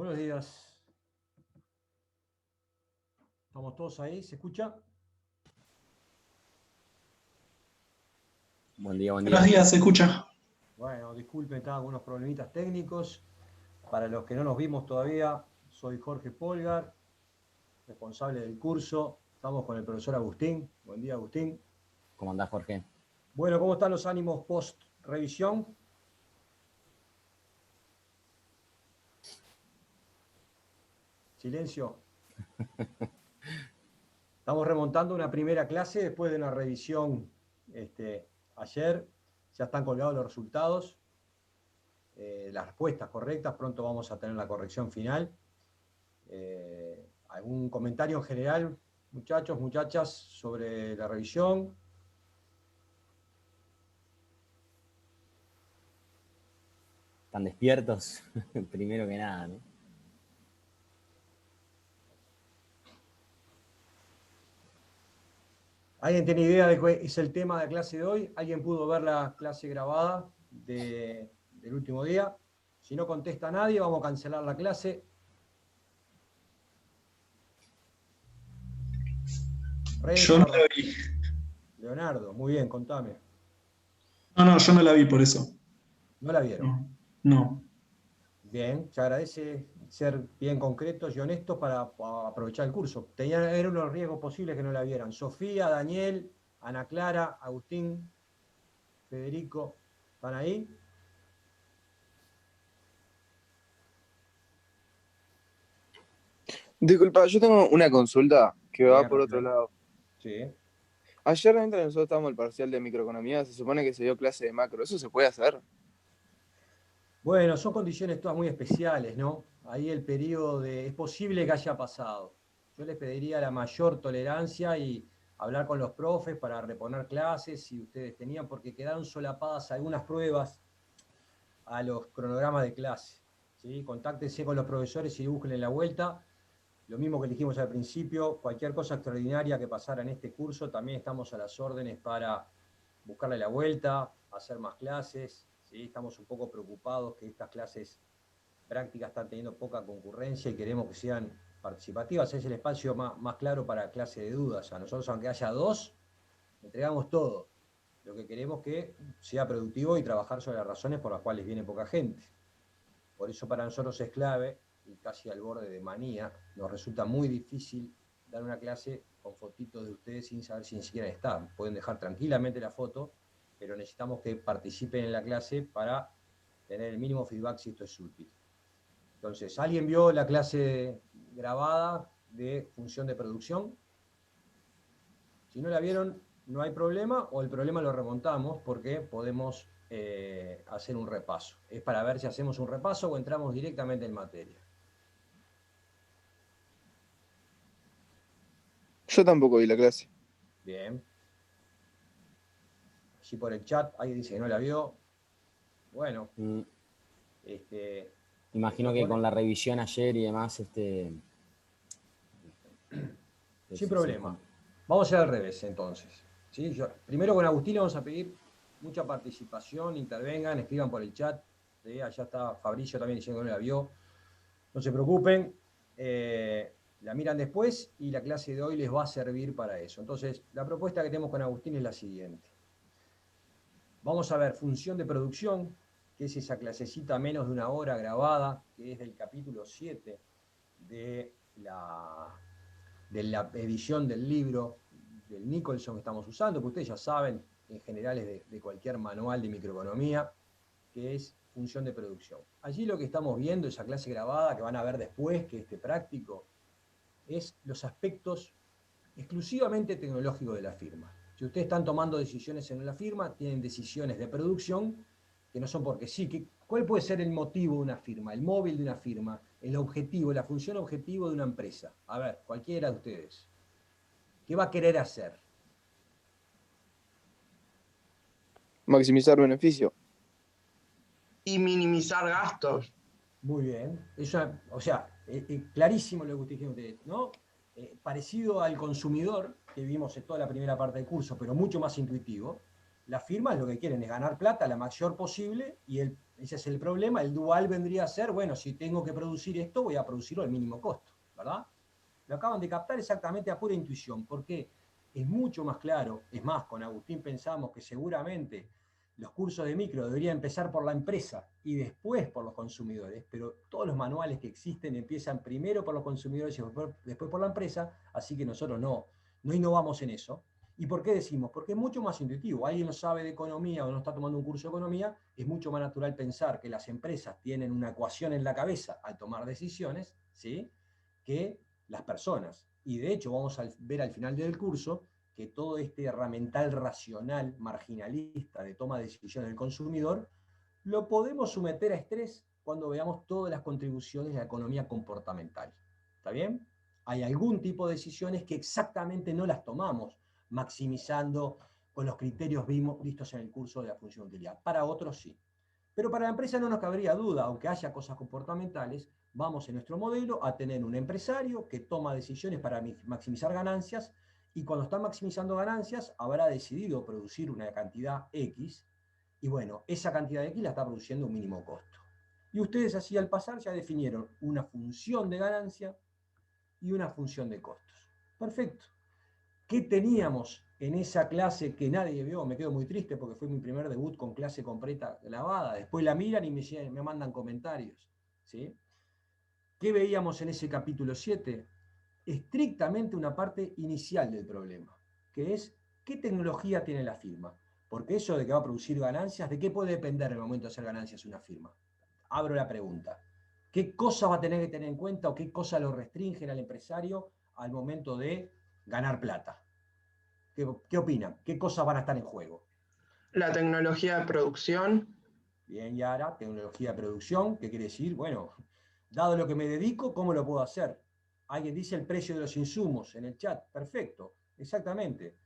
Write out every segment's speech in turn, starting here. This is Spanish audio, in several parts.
Buenos días. ¿Estamos todos ahí? ¿Se escucha? Buen día, buen Buenos día. días, se escucha. Bueno, disculpen, estaba con unos problemitas técnicos. Para los que no nos vimos todavía, soy Jorge Polgar, responsable del curso. Estamos con el profesor Agustín. Buen día, Agustín. ¿Cómo andás, Jorge? Bueno, ¿cómo están los ánimos post-revisión? Silencio. Estamos remontando una primera clase después de una revisión ayer. Ya están colgados los resultados, las respuestas correctas. Pronto vamos a tener la corrección final. ¿Algún comentario en general, muchachos, muchachas, sobre la revisión? ¿Están despiertos? Primero que nada, ¿no? ¿Alguien tiene idea de cuál es el tema de la clase de hoy? ¿Alguien pudo ver la clase grabada del último día? Si no contesta nadie, vamos a cancelar la clase. Yo no la vi. Leonardo, muy bien, contame. No, yo no la vi por eso. ¿No la vieron? No. Bien, se agradece ser bien concretos y honestos para aprovechar el curso. Eran unos riesgos posibles que no la vieran. Sofía, Daniel, Ana Clara, Agustín, Federico, ¿están ahí? Disculpa, yo tengo una consulta que va Bien, por otro rápido. lado. Sí. Ayer mientras nosotros estábamos en el parcial de microeconomía, se supone que se dio clase de macro. ¿Eso se puede hacer? Bueno, son condiciones todas muy especiales, ¿no? Ahí el periodo es posible que haya pasado. Yo les pediría la mayor tolerancia y hablar con los profes para reponer clases si ustedes tenían, porque quedaron solapadas algunas pruebas a los cronogramas de clase. ¿Sí? Contáctense con los profesores y búsquenle la vuelta. Lo mismo que dijimos al principio, cualquier cosa extraordinaria que pasara en este curso, también estamos a las órdenes para buscarle la vuelta, hacer más clases. ¿Sí? Estamos un poco preocupados que estas clases prácticas están teniendo poca concurrencia y queremos que sean participativas. Es el espacio más claro para clase de dudas. A nosotros, aunque haya dos, entregamos todo. Lo que queremos es que sea productivo y trabajar sobre las razones por las cuales viene poca gente. Por eso para nosotros es clave, y casi al borde de manía, nos resulta muy difícil dar una clase con fotitos de ustedes sin saber si ni siquiera están. Pueden dejar tranquilamente la foto, pero necesitamos que participen en la clase para tener el mínimo feedback si esto es útil. Entonces, ¿alguien vio la clase grabada de función de producción? Si no la vieron, no hay problema, o el problema lo remontamos porque podemos hacer un repaso. Es para ver si hacemos un repaso o entramos directamente en materia. Yo tampoco vi la clase. Bien. Allí por el chat, alguien dice que no la vio. Bueno, Imagino que con la revisión ayer y demás, sin problema. Vamos a hacer al revés, entonces. ¿Sí? Primero con Agustín le vamos a pedir mucha participación, intervengan, escriban por el chat. ¿Sí? Allá está Fabricio también diciendo que no la vio. No se preocupen, la miran después y la clase de hoy les va a servir para eso. Entonces, la propuesta que tenemos con Agustín es la siguiente. Vamos a ver función de producción, que es esa clasecita menos de una hora grabada, que es del capítulo 7 de la edición del libro del Nicholson que estamos usando, que ustedes ya saben, en general es de cualquier manual de microeconomía, que es función de producción. Allí lo que estamos viendo, esa clase grabada que van a ver después, que este práctico, es los aspectos exclusivamente tecnológicos de la firma. Si ustedes están tomando decisiones en la firma, tienen decisiones de producción que no son porque sí. ¿Cuál puede ser el motivo de una firma, el móvil de una firma, el objetivo, la función objetivo de una empresa? A ver, cualquiera de ustedes. ¿Qué va a querer hacer? Maximizar beneficio. Y minimizar gastos. Muy bien. Clarísimo lo que ustedes dijeron, ¿no? Parecido al consumidor que vimos en toda la primera parte del curso, pero mucho más intuitivo. Las firmas lo que quieren es ganar plata la mayor posible y ese es el problema. El dual vendría a ser, bueno, si tengo que producir esto, voy a producirlo al mínimo costo, ¿verdad? Lo acaban de captar exactamente a pura intuición, porque es mucho más claro. Es más, con Agustín pensamos que seguramente los cursos de micro deberían empezar por la empresa y después por los consumidores, pero todos los manuales que existen empiezan primero por los consumidores y después por la empresa, así que nosotros no innovamos en eso. ¿Y por qué decimos? Porque es mucho más intuitivo. Alguien no sabe de economía o no está tomando un curso de economía, es mucho más natural pensar que las empresas tienen una ecuación en la cabeza al tomar decisiones, ¿sí?, que las personas. Y de hecho vamos a ver al final del curso que todo este herramental racional, marginalista de toma de decisiones del consumidor, lo podemos someter a estrés cuando veamos todas las contribuciones de la economía comportamental. ¿Está bien? Hay algún tipo de decisiones que exactamente no las tomamos, maximizando con los criterios vistos en el curso de la función de utilidad. Para otros sí. Pero para la empresa no nos cabría duda, aunque haya cosas comportamentales, vamos en nuestro modelo a tener un empresario que toma decisiones para maximizar ganancias y cuando está maximizando ganancias habrá decidido producir una cantidad X y bueno, esa cantidad X la está produciendo a un mínimo costo. Y ustedes así al pasar ya definieron una función de ganancia y una función de costos. Perfecto. ¿Qué teníamos en esa clase que nadie vio? Me quedo muy triste porque fue mi primer debut con clase completa grabada. Después la miran y me mandan comentarios. ¿Sí? ¿Qué veíamos en ese capítulo 7? Estrictamente una parte inicial del problema, que es ¿qué tecnología tiene la firma? Porque eso de que va a producir ganancias, ¿de qué puede depender en el momento de hacer ganancias una firma? Abro la pregunta. ¿Qué cosas va a tener que tener en cuenta o qué cosas lo restringen al empresario al momento de ganar plata? ¿Qué opinan? ¿Qué cosas van a estar en juego? La tecnología de producción. Bien, Yara, tecnología de producción, ¿qué quiere decir? Bueno, dado lo que me dedico, ¿cómo lo puedo hacer? Alguien dice el precio de los insumos en el chat. Perfecto, exactamente.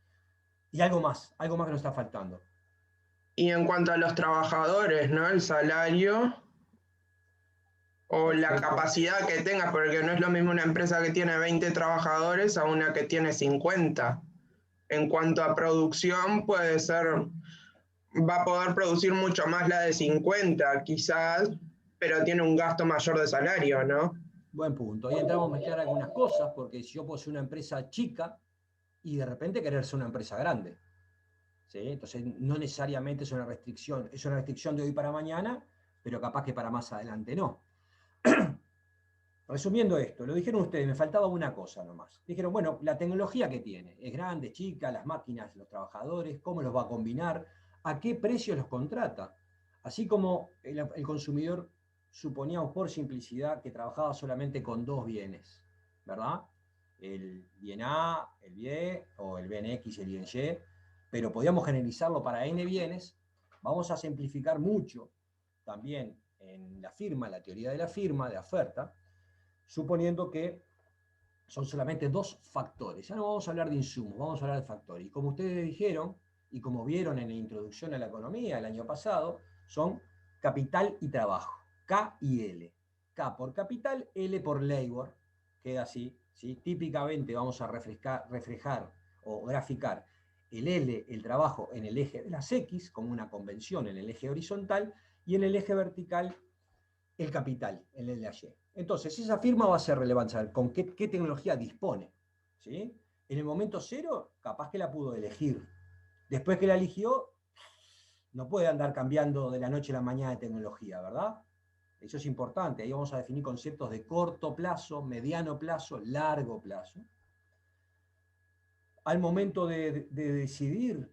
Y algo más que nos está faltando. Y en cuanto a los trabajadores, ¿no? El salario o la Perfecto. capacidad que tengas, porque no es lo mismo una empresa que tiene 20 trabajadores a una que tiene 50. En cuanto a producción, puede ser, va a poder producir mucho más la de 50, quizás, pero tiene un gasto mayor de salario, ¿no? Buen punto. Ahí entramos a mezclar algunas cosas, porque si yo puedo ser una empresa chica y de repente querer ser una empresa grande. ¿Sí? Entonces, no necesariamente es una restricción de hoy para mañana, pero capaz que para más adelante no. Resumiendo esto, lo dijeron ustedes, me faltaba una cosa nomás. Dijeron, bueno, la tecnología que tiene, es grande, chica, las máquinas, los trabajadores, cómo los va a combinar, a qué precio los contrata. Así como el consumidor suponíamos por simplicidad que trabajaba solamente con dos bienes, ¿verdad? El bien A, el bien o el bien X y el bien Y, pero podíamos generalizarlo para N bienes. Vamos a simplificar mucho también en la firma, la teoría de la firma, de oferta, suponiendo que son solamente dos factores. Ya no vamos a hablar de insumos, vamos a hablar de factores. Y como ustedes dijeron, y como vieron en la introducción a la economía el año pasado, son capital y trabajo, K y L. K por capital, L por labor, queda así, ¿sí? Típicamente vamos a reflejar o graficar el L, el trabajo, en el eje de las X, como una convención en el eje horizontal, y en el eje vertical el capital, el Y. Entonces, esa firma va a ser relevante saber con qué tecnología dispone. ¿Sí? En el momento cero, capaz que la pudo elegir. Después que la eligió, no puede andar cambiando de la noche a la mañana de tecnología, ¿verdad? Eso es importante. Ahí vamos a definir conceptos de corto plazo, mediano plazo, largo plazo. Al momento de decidir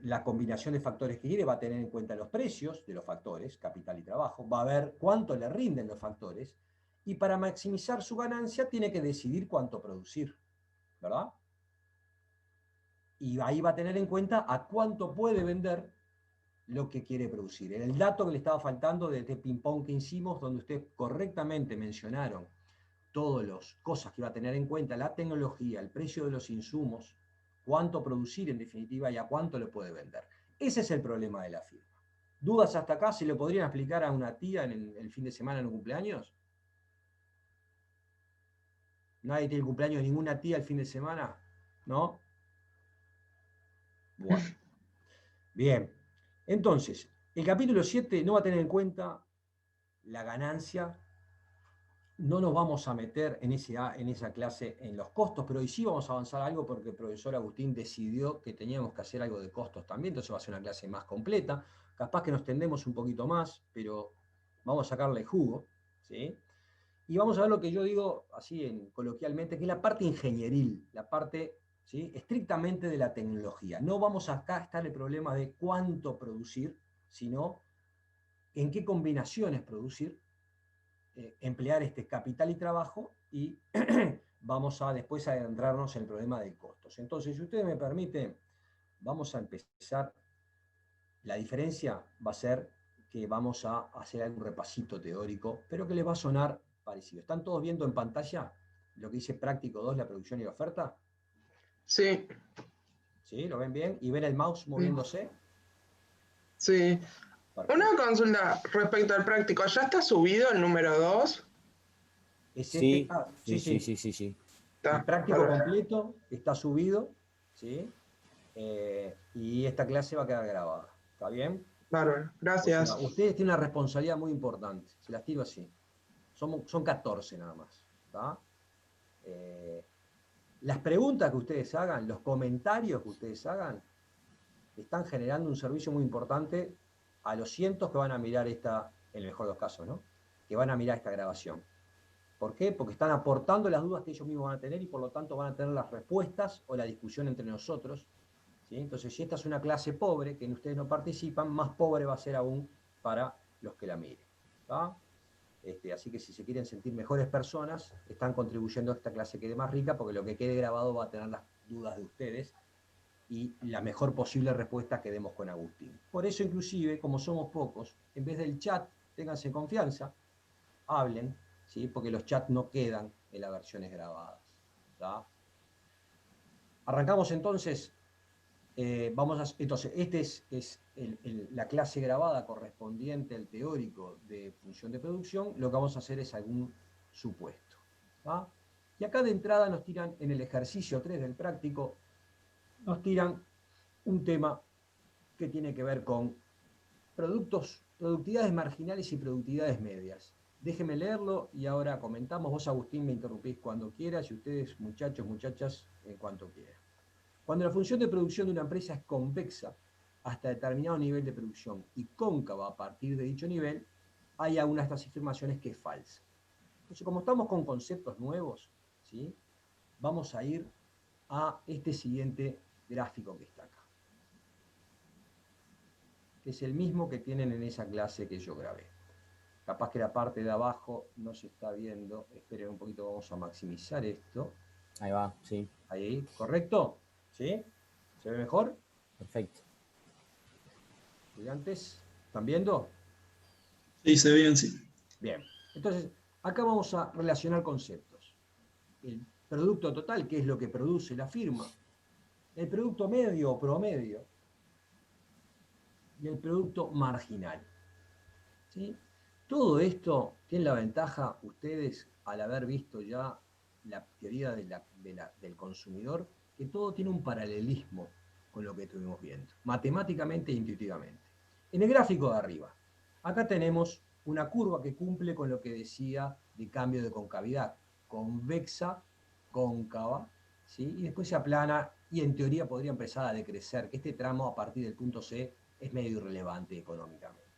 la combinación de factores que quiere va a tener en cuenta los precios de los factores, capital y trabajo, va a ver cuánto le rinden los factores, y para maximizar su ganancia tiene que decidir cuánto producir, ¿verdad? Y ahí va a tener en cuenta a cuánto puede vender lo que quiere producir. En el dato que le estaba faltando de este ping-pong que hicimos, donde ustedes correctamente mencionaron todas las cosas que va a tener en cuenta, la tecnología, el precio de los insumos, cuánto producir en definitiva y a cuánto lo puede vender. Ese es el problema de la firma. ¿Dudas hasta acá? ¿Se lo podrían explicar a una tía en el fin de semana en un cumpleaños? ¿Nadie tiene el cumpleaños de ninguna tía el fin de semana? ¿No? Bueno, bien. Entonces, el capítulo 7 no va a tener en cuenta la ganancia. No nos vamos a meter en esa clase en los costos, pero hoy sí vamos a avanzar algo porque el profesor Agustín decidió que teníamos que hacer algo de costos también, entonces va a ser una clase más completa. Capaz que nos tendemos un poquito más, pero vamos a sacarle jugo, ¿sí? Y vamos a ver lo que yo digo así coloquialmente, que es la parte ingenieril, la parte, ¿sí?, estrictamente de la tecnología. No vamos acá a estar el problema de cuánto producir, sino en qué combinaciones producir, emplear este capital y trabajo, y vamos a después adentrarnos en el problema de costos. Entonces, si ustedes me permiten, vamos a empezar. La diferencia va a ser que vamos a hacer algún repasito teórico, pero que les va a sonar parecido. ¿Están todos viendo en pantalla lo que dice práctico 2, la producción y la oferta? Sí, ¿Sí? ¿Lo ven bien? ¿Y ven el mouse moviéndose? sí. Perfecto. Una consulta respecto al práctico. ¿Ya está subido el número 2? ¿Es Sí, este? Ah, sí, sí, sí, sí, sí. El práctico completo está subido, ¿sí? Y esta clase va a quedar grabada. ¿Está bien? Bárbaro, O sea, gracias. ustedes tienen una responsabilidad muy importante. Se las tiro así. Son 14 nada más. ¿Está? Las preguntas que ustedes hagan, los comentarios que ustedes hagan, están generando un servicio muy importante a los cientos que van a mirar esta, en el mejor de los casos, ¿no?, que van a mirar esta grabación. ¿Por qué? Porque están aportando las dudas que ellos mismos van a tener y por lo tanto van a tener las respuestas o la discusión entre nosotros, ¿sí? Entonces, si esta es una clase pobre, que ustedes no participan, más pobre va a ser aún para los que la miren. ¿Está? Así que si se quieren sentir mejores personas, están contribuyendo a esta clase que quede más rica, porque lo que quede grabado va a tener las dudas de ustedes y la mejor posible respuesta que demos con Agustín. Por eso, inclusive, como somos pocos, en vez del chat, ténganse confianza, hablen, ¿sí?, porque los chats no quedan en las versiones grabadas. ¿Tá? Arrancamos entonces. Entonces, esta es la clase grabada correspondiente al teórico de función de producción. Lo que vamos a hacer es algún supuesto. ¿Tá? Y acá de entrada nos tiran, en el ejercicio 3 del práctico, nos tiran un tema que tiene que ver con productividades marginales y productividades medias. Déjenme leerlo y ahora comentamos. Vos, Agustín, me interrumpís cuando quieras y ustedes, muchachos, muchachas, en cuanto quieran. Cuando la función de producción de una empresa es convexa hasta determinado nivel de producción y cóncava a partir de dicho nivel, hay algunas de estas afirmaciones que es falsa. Entonces, como estamos con conceptos nuevos, ¿sí?, vamos a ir a este siguiente gráfico que está acá, que es el mismo que tienen en esa clase que yo grabé. Capaz que la parte de abajo no se está viendo. Esperen un poquito, vamos a maximizar esto. Ahí va, sí. Ahí, ¿correcto? ¿Sí? ¿Se ve mejor? Perfecto. Estudiantes, ¿están viendo? Sí, se ve bien, sí. Bien. Entonces, acá vamos a relacionar conceptos. El producto total, que es lo que produce la firma. El producto medio o promedio. Y el producto marginal. ¿Sí? Todo esto tiene la ventaja, ustedes, al haber visto ya la teoría del consumidor, que todo tiene un paralelismo con lo que estuvimos viendo, matemáticamente e intuitivamente. En el gráfico de arriba, acá tenemos una curva que cumple con lo que decía de cambio de concavidad, convexa, cóncava, ¿sí?, y después se aplana y en teoría podría empezar a decrecer, que este tramo a partir del punto C es medio irrelevante económicamente.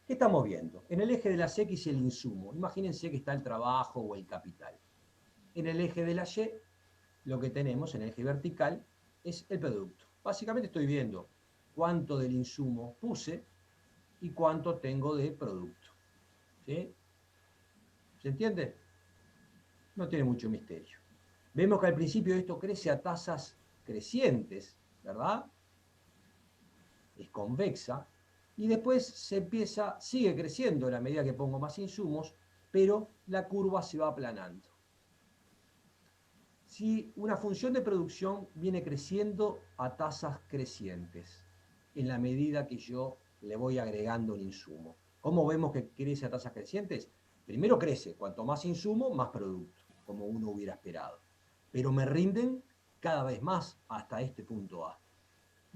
¿Qué estamos viendo? En el eje de las X el insumo. Imagínense que está el trabajo o el capital. En el eje de la Y, lo que tenemos en el eje vertical es el producto. Básicamente estoy viendo cuánto del insumo puse y cuánto tengo de producto. ¿Sí? ¿Se entiende? No tiene mucho misterio. Vemos que al principio esto crece a tasas crecientes, ¿verdad? Es convexa. Y después sigue creciendo a la medida que pongo más insumos, pero la curva se va aplanando. Si una función de producción viene creciendo a tasas crecientes, en la medida que yo le voy agregando un insumo. ¿Cómo vemos que crece a tasas crecientes? Primero crece, cuanto más insumo, más producto, como uno hubiera esperado. Pero me rinden cada vez más hasta este punto A.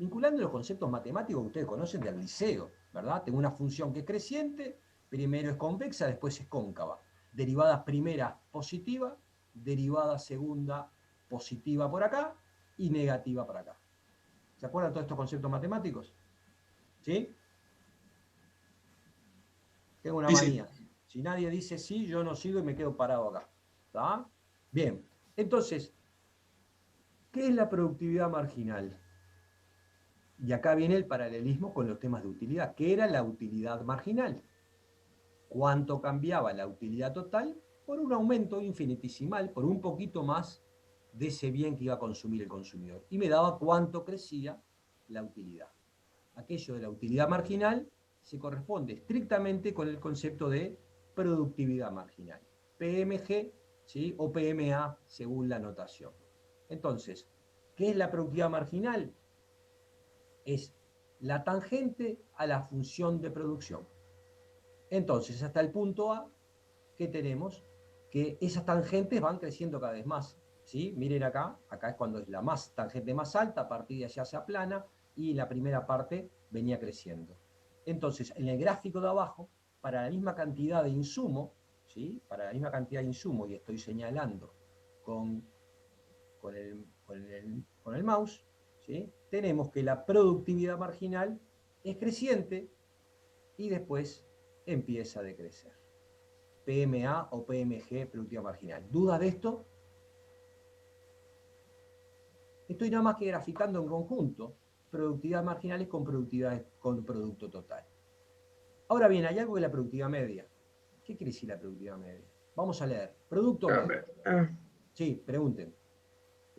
vinculando los conceptos matemáticos que ustedes conocen del liceo, ¿verdad? Tengo una función que es creciente, primero es convexa, después es cóncava. Derivada primera positiva, derivada segunda positiva por acá y negativa por acá. ¿Se acuerdan de todos estos conceptos matemáticos? ¿Sí? Tengo una Sí, manía. sí. Si nadie dice sí, yo no sigo y me quedo parado acá. ¿Está? Bien. Entonces, ¿qué es la productividad marginal? Y acá viene el paralelismo con los temas de utilidad. ¿Qué era la utilidad marginal? ¿Cuánto cambiaba la utilidad total por un aumento infinitesimal, por un poquito más de ese bien que iba a consumir el consumidor? Y me daba cuánto crecía la utilidad. Aquello de la utilidad marginal se corresponde estrictamente con el concepto de productividad marginal. PMG, ¿sí? O PMA, según la notación. Entonces, ¿qué es la productividad marginal? Es la tangente a la función de producción. Entonces, hasta el punto A, ¿qué tenemos? Que esas tangentes van creciendo cada vez más. ¿Sí? Miren acá, acá es cuando es la tangente más alta, a partir de allá se aplana y la primera parte venía creciendo. Entonces, en el gráfico de abajo, para la misma cantidad de insumo, ¿sí? Para la misma cantidad de insumo, y estoy señalando con el mouse, ¿sí? Tenemos que la productividad marginal es creciente y después empieza a decrecer. PMA o PMG, productividad marginal. ¿Dudas de esto? Estoy nada más que graficando en conjunto productividad marginales con producto total. Ahora bien, hay algo de la productividad media. ¿Qué quiere decir la productividad media? Vamos a leer. Producto medio. Sí, pregunten.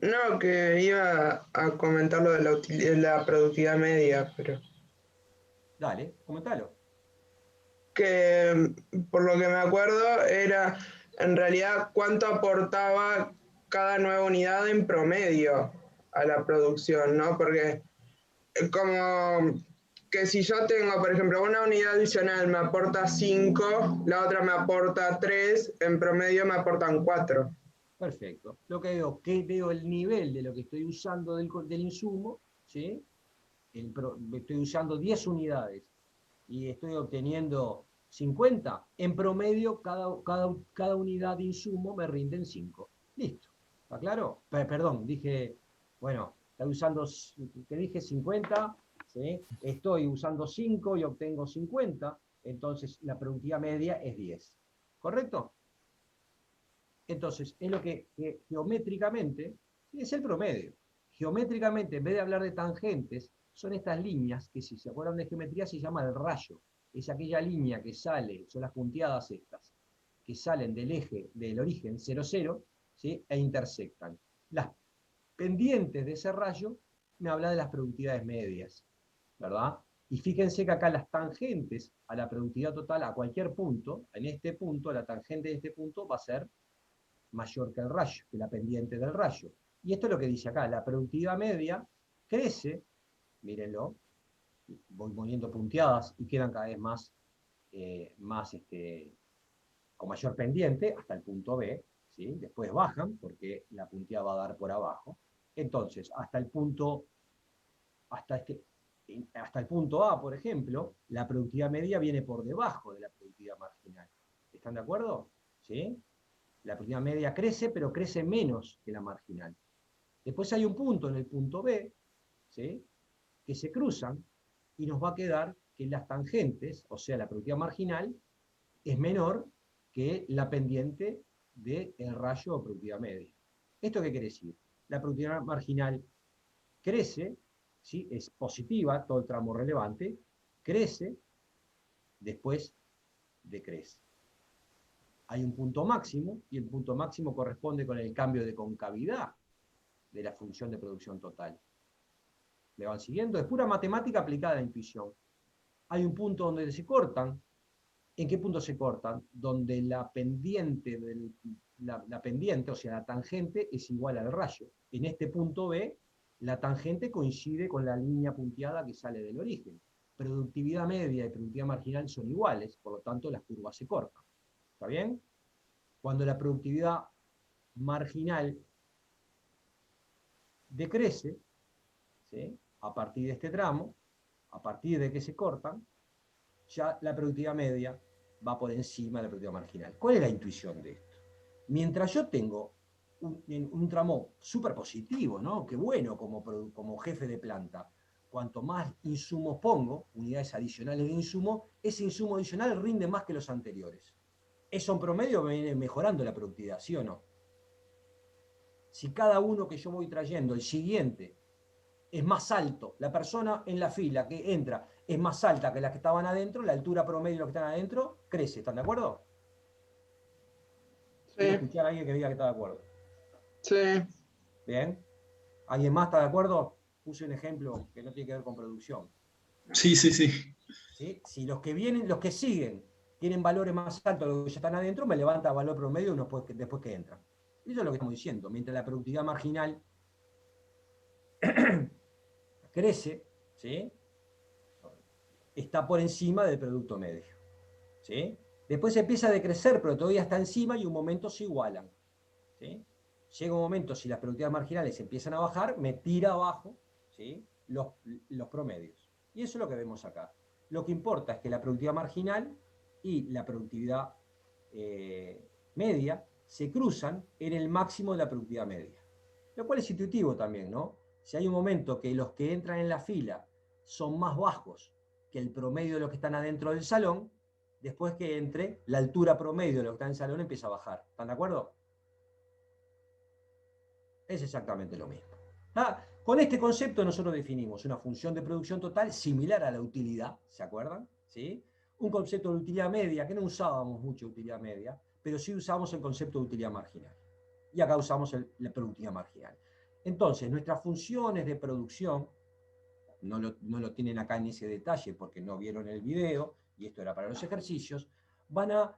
No, que iba a comentar lo de la productividad media, pero Dale, comentalo. que por lo que me acuerdo era en realidad cuánto aportaba cada nueva unidad en promedio a la producción, ¿no? Porque como que si yo tengo, por ejemplo, una unidad adicional me aporta 5, la otra me aporta 3, en promedio me aportan 4. Perfecto. Lo que veo el nivel de lo que estoy usando del insumo, ¿sí? Estoy usando 10 unidades y estoy obteniendo 50, en promedio cada unidad de insumo me rinden 5. Listo. ¿Está claro? Perdón, dije, bueno, te dije 50, ¿sí? Estoy usando 5 y obtengo 50, entonces la productividad media es 10. ¿Correcto? Entonces, es lo que geométricamente es el promedio. Geométricamente, en vez de hablar de tangentes, son estas líneas que, si se acuerdan de geometría, se llama el rayo. Es aquella línea que sale, son las punteadas estas, que salen del eje, del origen 0, 0, ¿sí? E intersectan. Las pendientes de ese rayo me habla de las productividades medias, ¿verdad? Y fíjense que acá las tangentes a la productividad total, a cualquier punto, en este punto, la tangente de este punto va a ser mayor que el rayo, que la pendiente del rayo. Y esto es lo que dice acá, la productividad media crece, mírenlo, voy poniendo punteadas y quedan cada vez más, con mayor pendiente hasta el punto B, ¿sí? Después bajan porque la punteada va a dar por abajo. Entonces, hasta, este, hasta el punto A, por ejemplo, la productividad media viene por debajo de la productividad marginal. ¿Están de acuerdo? ¿Sí? La productividad media crece, pero crece menos que la marginal. Después hay un punto en el punto B, ¿sí? Que se cruzan y nos va a quedar que las tangentes, o sea, la productividad marginal, es menor que la pendiente del rayo o productividad media. ¿Esto qué quiere decir? La productividad marginal crece, ¿sí? Es positiva, todo el tramo relevante, crece, después decrece. Hay un punto máximo, y el punto máximo corresponde con el cambio de concavidad de la función de producción total. ¿Me van siguiendo? Es pura matemática aplicada a la intuición. Hay un punto donde se cortan. ¿En qué punto se cortan? Donde la pendiente, la pendiente, o sea, la tangente, es igual al rayo. En este punto B, la tangente coincide con la línea punteada que sale del origen. Productividad media y productividad marginal son iguales, por lo tanto las curvas se cortan. ¿Está bien? Cuando la productividad marginal decrece, ¿sí? a partir de este tramo, a partir de que se cortan, ya la productividad media va por encima de la productividad marginal. ¿Cuál es la intuición de esto? Mientras yo tengo un tramo súper positivo, ¿no? Qué bueno como jefe de planta. Cuanto más insumos pongo, unidades adicionales de insumo, ese insumo adicional rinde más que los anteriores. Eso en promedio me viene mejorando la productividad, ¿sí o no? Si cada uno que yo voy trayendo, el siguiente, es más alto, la persona en la fila que entra es más alta que las que estaban adentro, la altura promedio de los que están adentro crece, ¿están de acuerdo? Sí, Quiero escuchar a alguien que diga que está de acuerdo. sí. ¿Bien? ¿Alguien más está de acuerdo? Puse un ejemplo que no tiene que ver con producción. Sí, sí, sí. ¿Sí? Si los que vienen, los que siguen, tienen valores más altos de los que ya están adentro, me levanta el valor promedio después que entran. Eso es lo que estamos diciendo. Mientras la productividad marginal crece, ¿sí? Está por encima del producto medio. ¿Sí? Después empieza a decrecer, pero todavía está encima y un momento se igualan. ¿Sí? Llega un momento, si las productividades marginales empiezan a bajar, me tira abajo, ¿sí? los promedios. Y eso es lo que vemos acá. Lo que importa es que la productividad marginal y la productividad media se cruzan en el máximo de la productividad media. Lo cual es intuitivo también, ¿no? Si hay un momento que los que entran en la fila son más bajos que el promedio de los que están adentro del salón, después que entre, la altura promedio de los que están en el salón empieza a bajar. ¿Están de acuerdo? Es exactamente lo mismo. Con este concepto nosotros definimos una función de producción total similar a la utilidad, ¿se acuerdan? ¿Sí? Un concepto de utilidad media, que no usábamos mucho utilidad media, pero sí usamos el concepto de utilidad marginal. Y acá usamos la productividad marginal. Entonces, nuestras funciones de producción, no lo tienen acá en ese detalle porque no vieron el video, y esto era para los ejercicios, van a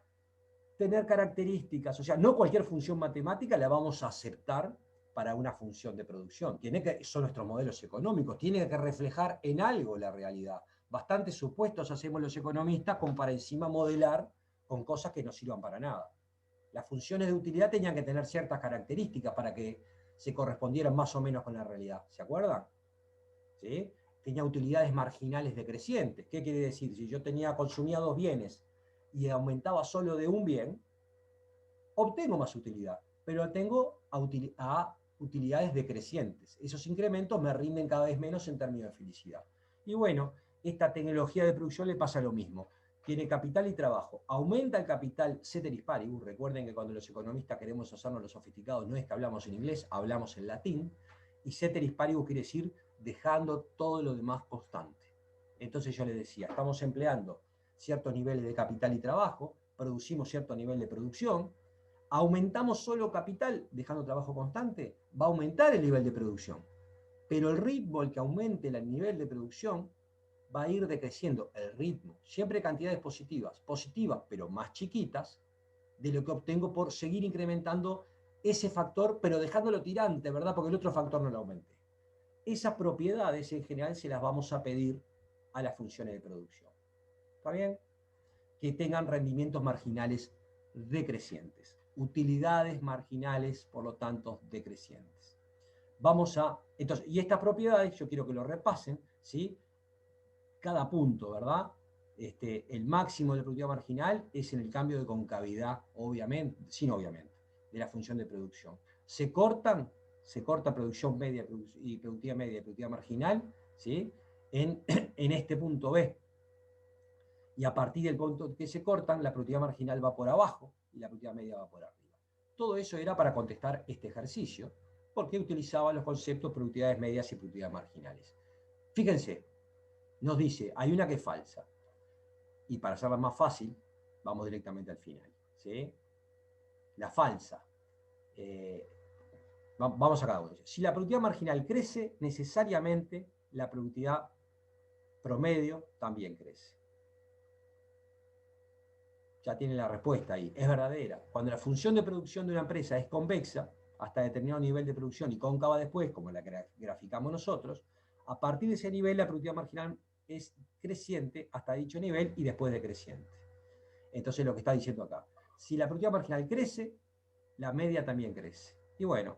tener características, o sea, no cualquier función matemática la vamos a aceptar para una función de producción. Son nuestros modelos económicos, tiene que reflejar en algo la realidad. Bastantes supuestos hacemos los economistas como para encima modelar con cosas que no sirvan para nada. Las funciones de utilidad tenían que tener ciertas características para que se correspondieran más o menos con la realidad. ¿Se acuerdan? ¿Sí? Tenía utilidades marginales decrecientes. ¿Qué quiere decir? Si yo consumía 2 bienes y aumentaba solo de un bien, obtengo más utilidad, pero tengo a utilidades decrecientes. Esos incrementos me rinden cada vez menos en términos de felicidad. Y bueno, esta tecnología de producción le pasa lo mismo. Tiene capital y trabajo. Aumenta el capital ceteris paribus. Recuerden que cuando los economistas queremos hacernos los sofisticados, no es que hablamos en inglés, hablamos en latín. Y ceteris paribus quiere decir dejando todo lo demás constante. Entonces yo les decía, estamos empleando ciertos niveles de capital y trabajo, producimos cierto nivel de producción, aumentamos solo capital, dejando trabajo constante, va a aumentar el nivel de producción. Pero el ritmo al que aumente el nivel de producción va a ir decreciendo. El ritmo, siempre cantidades positivas, pero más chiquitas, de lo que obtengo por seguir incrementando ese factor, pero dejándolo tirante, ¿verdad? Porque el otro factor no lo aumente. Esas propiedades en general se las vamos a pedir a las funciones de producción. ¿Está bien? Que tengan rendimientos marginales decrecientes. Utilidades marginales, por lo tanto, decrecientes. Entonces, y estas propiedades, yo quiero que lo repasen, ¿sí? Cada punto, ¿verdad? El máximo de la productividad marginal es en el cambio de concavidad, obviamente, de la función de producción. Se corta producción media y productividad marginal, ¿sí? En este punto B. Y a partir del punto que se cortan, la productividad marginal va por abajo y la productividad media va por arriba. Todo eso era para contestar este ejercicio, porque utilizaba los conceptos productividades medias y productividades marginales. Fíjense, nos dice, hay una que es falsa. Y para hacerla más fácil, vamos directamente al final. ¿Sí? La falsa. Vamos a cada uno. Si la productividad marginal crece, necesariamente la productividad promedio también crece. Ya tiene la respuesta ahí, es verdadera. Cuando la función de producción de una empresa es convexa, hasta determinado nivel de producción y cóncava después, como la graficamos nosotros, a partir de ese nivel la productividad marginal es creciente hasta dicho nivel y después decreciente. Entonces lo que está diciendo acá, si la productividad marginal crece, la media también crece. Y bueno,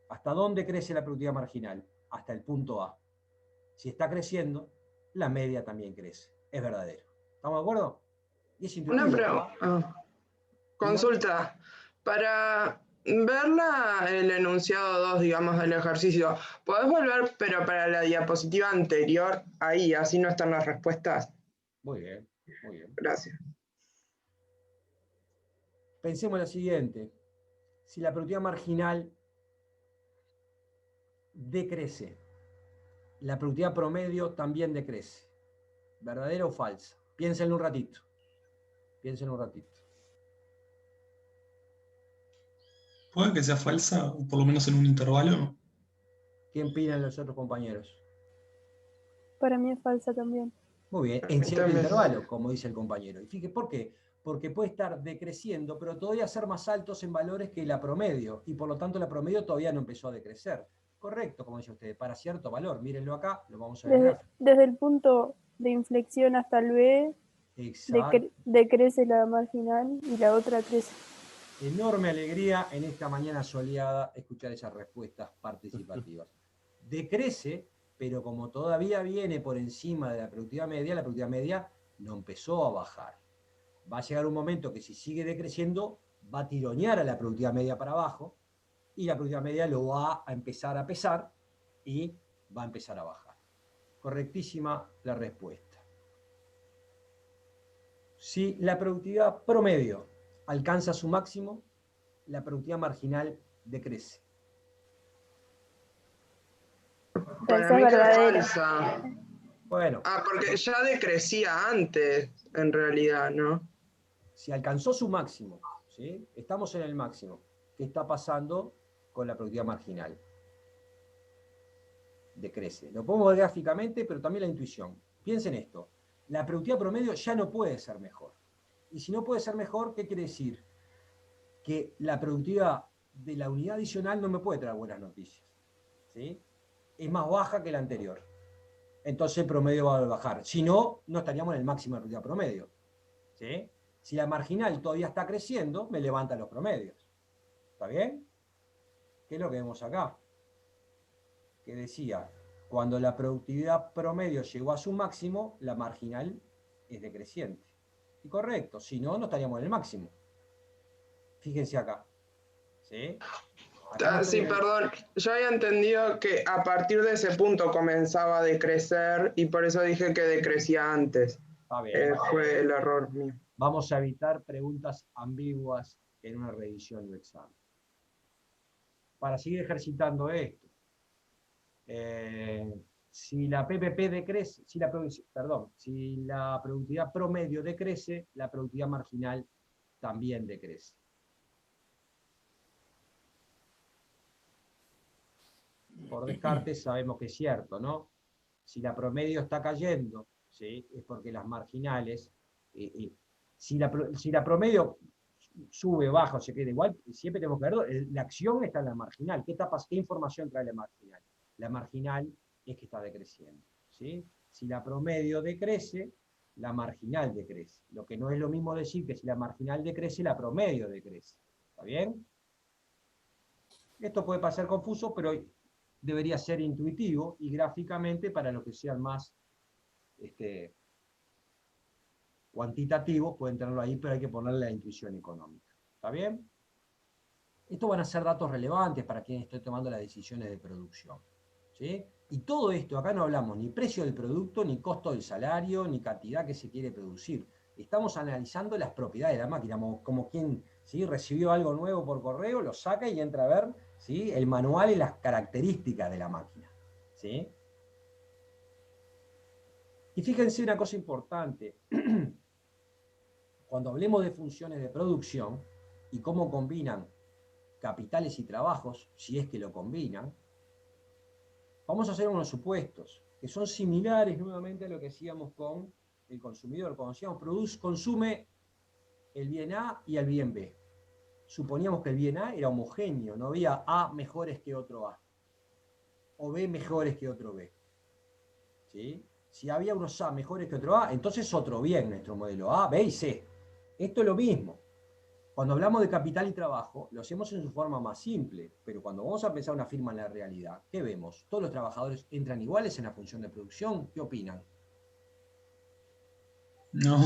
¿hasta dónde crece la productividad marginal? Hasta el punto A. Si está creciendo, la media también crece. Es verdadero. ¿Estamos de acuerdo? Y es Una intuitivo. consulta. Para ver el enunciado 2, digamos, del ejercicio, ¿podés volver, pero para la diapositiva anterior, ahí, así no están las respuestas? Muy bien, muy bien. Gracias. Pensemos lo siguiente. Si la productividad marginal decrece, la productividad promedio también decrece. ¿Verdadera o falsa? Piénsenlo un ratito. Piénsenlo un ratito. ¿Puede que sea falsa, por lo menos en un intervalo? ¿Qué opinan los otros compañeros? Para mí es falsa también. Muy bien, en cierto intervalo, como dice el compañero. Y fíjate, ¿por qué? Porque puede estar decreciendo, pero todavía ser más altos en valores que la promedio, y por lo tanto la promedio todavía no empezó a decrecer. Correcto, como dice usted, para cierto valor. Mírenlo acá, lo vamos a ver. Desde el punto de inflexión hasta el B, decrece la marginal y la otra crece. Enorme alegría en esta mañana soleada escuchar esas respuestas participativas. Decrece, pero como todavía viene por encima de la productividad media no empezó a bajar. Va a llegar un momento que si sigue decreciendo, va a tironear a la productividad media para abajo, y la productividad media lo va a empezar a pesar y va a empezar a bajar. Correctísima la respuesta. Si la productividad promedio alcanza su máximo, la productividad marginal decrece. Para mí que es falsa. Bueno. Porque ya decrecía antes, en realidad, ¿no? Si alcanzó su máximo, ¿sí? Estamos en el máximo. ¿Qué está pasando con la productividad marginal? Decrece. Lo podemos ver gráficamente, pero también la intuición. Piensen esto. La productividad promedio ya no puede ser mejor. Y si no puede ser mejor, ¿qué quiere decir? Que la productividad de la unidad adicional no me puede traer buenas noticias. ¿Sí? Es más baja que la anterior. Entonces el promedio va a bajar. Si no, no estaríamos en el máximo de productividad promedio. ¿Sí? Si la marginal todavía está creciendo, me levanta los promedios. ¿Está bien? ¿Qué es lo que vemos acá? Que decía, cuando la productividad promedio llegó a su máximo, la marginal es decreciente. Y correcto, si no, no estaríamos en el máximo. Fíjense acá. ¿Sí? Sí, perdón. Yo había entendido que a partir de ese punto comenzaba a decrecer y por eso dije que decrecía antes. Está bien. Fue el error mío. Vamos a evitar preguntas ambiguas en una revisión de examen. Para seguir ejercitando esto, si la PPP decrece, si la productividad promedio decrece, la productividad marginal también decrece. Por descarte sabemos que es cierto, ¿no? Si la promedio está cayendo, ¿sí? Es porque las marginales, si la promedio sube, baja o se queda igual, siempre tenemos que ver, la acción está en la marginal. ¿Qué información trae la marginal? La marginal es que está decreciendo, ¿sí? Si la promedio decrece, la marginal decrece. Lo que no es lo mismo decir que si la marginal decrece, la promedio decrece. ¿Está bien? Esto puede parecer confuso, pero debería ser intuitivo y gráficamente para los que sean más cuantitativos, pueden tenerlo ahí, pero hay que ponerle la intuición económica. ¿Está bien? Estos van a ser datos relevantes para quien esté tomando las decisiones de producción. ¿Sí? Y todo esto, acá no hablamos ni precio del producto, ni costo del salario, ni cantidad que se quiere producir. Estamos analizando las propiedades de la máquina, como quien, ¿sí?, recibió algo nuevo por correo, lo saca y entra a ver, ¿sí?, el manual y las características de la máquina. ¿Sí? Y fíjense una cosa importante. Cuando hablemos de funciones de producción y cómo combinan capitales y trabajos, si es que lo combinan, vamos a hacer unos supuestos que son similares nuevamente a lo que hacíamos con el consumidor. Cuando decíamos consume el bien A y el bien B. Suponíamos que el bien A era homogéneo, no había A mejores que otro A, o B mejores que otro B. ¿Sí? Si había unos A mejores que otro A, entonces otro bien nuestro modelo, A, B y C. Esto es lo mismo. Cuando hablamos de capital y trabajo, lo hacemos en su forma más simple, pero cuando vamos a pensar una firma en la realidad, ¿qué vemos? ¿Todos los trabajadores entran iguales en la función de producción? ¿Qué opinan? No,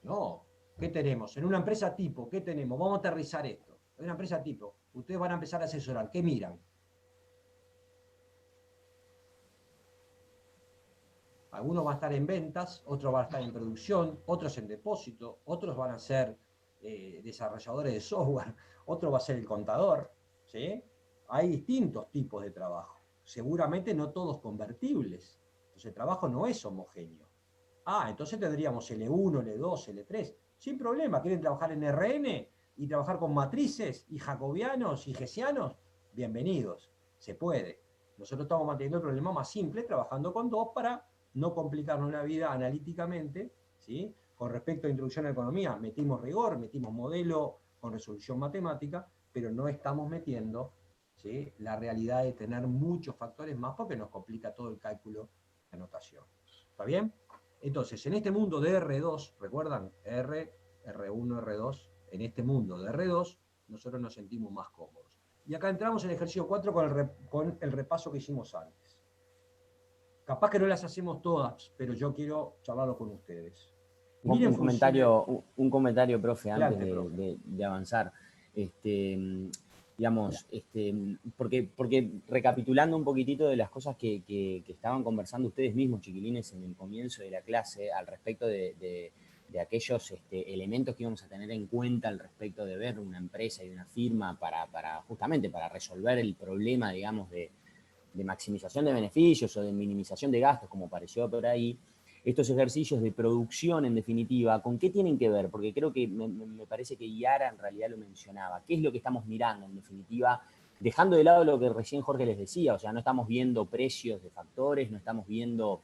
No. ¿Qué tenemos? En una empresa tipo, ¿qué tenemos? Vamos a aterrizar esto. En una empresa tipo, ustedes van a empezar a asesorar. ¿Qué miran? Algunos van a estar en ventas, otros van a estar en producción, otros en depósito, otros van a ser desarrolladores de software, otro va a ser el contador, ¿sí? Hay distintos tipos de trabajo, seguramente no todos convertibles, entonces el trabajo no es homogéneo. Entonces tendríamos L1, L2, L3, sin problema. ¿Quieren trabajar en RN y trabajar con matrices y jacobianos y hessianos? Bienvenidos, se puede. Nosotros estamos manteniendo el problema más simple, trabajando con dos para no complicarnos la vida analíticamente, ¿sí? Con respecto a introducción a la economía, metimos rigor, metimos modelo con resolución matemática, pero no estamos metiendo, ¿sí?, la realidad de tener muchos factores más porque nos complica todo el cálculo de anotación. ¿Está bien? Entonces, en este mundo de R2, ¿recuerdan? R1, R2, en este mundo de R2, nosotros nos sentimos más cómodos. Y acá entramos en el ejercicio 4 con el repaso que hicimos antes. Capaz que no las hacemos todas, pero yo quiero charlarlo con ustedes. Miren, un comentario, profe, antes profe. de avanzar. Digamos, porque recapitulando un poquitito de las cosas que estaban conversando ustedes mismos, chiquilines, en el comienzo de la clase, al respecto de aquellos elementos que íbamos a tener en cuenta al respecto de ver una empresa y una firma justamente para resolver el problema, digamos, de maximización de beneficios o de minimización de gastos, como pareció por ahí. Estos ejercicios de producción, en definitiva, ¿con qué tienen que ver? Porque creo que me parece que Yara en realidad lo mencionaba. ¿Qué es lo que estamos mirando, en definitiva? Dejando de lado lo que recién Jorge les decía, o sea, no estamos viendo precios de factores, no estamos viendo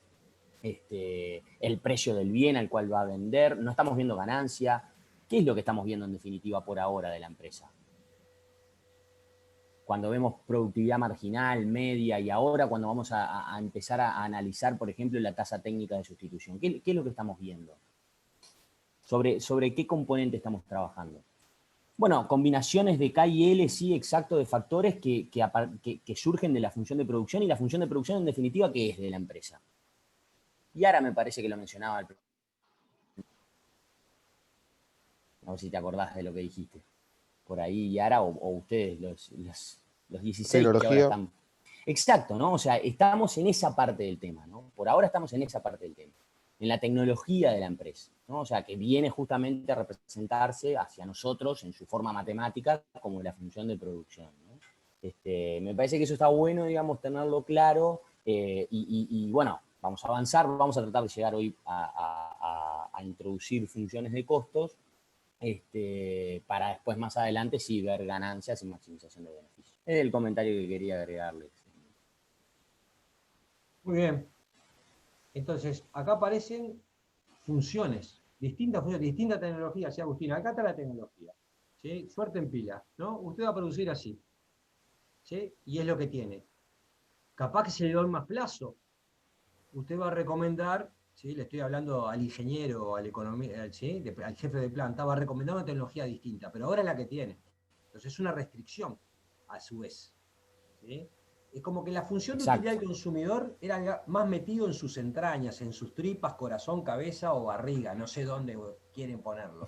el precio del bien al cual va a vender, no estamos viendo ganancia. ¿Qué es lo que estamos viendo, en definitiva, por ahora de la empresa? Cuando vemos productividad marginal, media, y ahora cuando vamos a empezar a analizar, por ejemplo, la tasa técnica de sustitución. ¿Qué es lo que estamos viendo? ¿Sobre qué componente estamos trabajando? Bueno, combinaciones de K y L, sí, exacto, de factores que surgen de la función de producción, y la función de producción, en definitiva, ¿qué es de la empresa? Y ahora me parece que lo mencionaba al principio. A ver si te acordás de lo que dijiste. Por ahí, Yara, o ustedes, los 16 que ahora están. Exacto, ¿no? O sea, estamos en esa parte del tema, ¿no? Por ahora estamos en esa parte del tema, en la tecnología de la empresa, ¿no? O sea, que viene justamente a representarse hacia nosotros en su forma matemática como la función de producción, ¿no? Me parece que eso está bueno, digamos, tenerlo claro, y bueno, vamos a avanzar, vamos a tratar de llegar hoy a introducir funciones de costos, para después más adelante sí ver ganancias y maximización de beneficios. Es el comentario que quería agregarles. Muy bien. Entonces, acá aparecen funciones, distintas funciones, distintas tecnologías. ¿Sí, Agustín? Acá está la tecnología. ¿Sí? Suerte en pila, ¿no? Usted va a producir así. ¿Sí? Y es lo que tiene. Capaz que se le da más plazo. Usted va a recomendar, ¿sí?, le estoy hablando al ingeniero, al jefe de planta, va a recomendar una tecnología distinta, pero ahora es la que tiene. Entonces es una restricción, a su vez. ¿Sí? Es como que la función de utilidad del consumidor era más metido en sus entrañas, en sus tripas, corazón, cabeza o barriga, no sé dónde quieren ponerlo.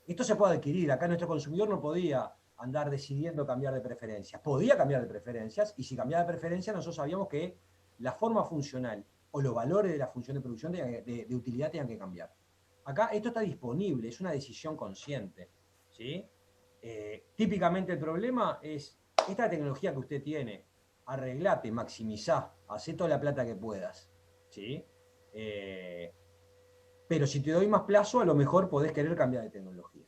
Esto se puede adquirir, acá nuestro consumidor no podía andar decidiendo cambiar de preferencias. Podía cambiar de preferencias, y si cambiaba de preferencia nosotros sabíamos que la forma funcional o los valores de la función de producción de utilidad tenían que cambiar. Acá esto está disponible, es una decisión consciente, ¿sí? Típicamente el problema es, esta tecnología que usted tiene, arreglate, maximizá, hacé toda la plata que puedas, ¿sí? Pero si te doy más plazo, a lo mejor podés querer cambiar de tecnología.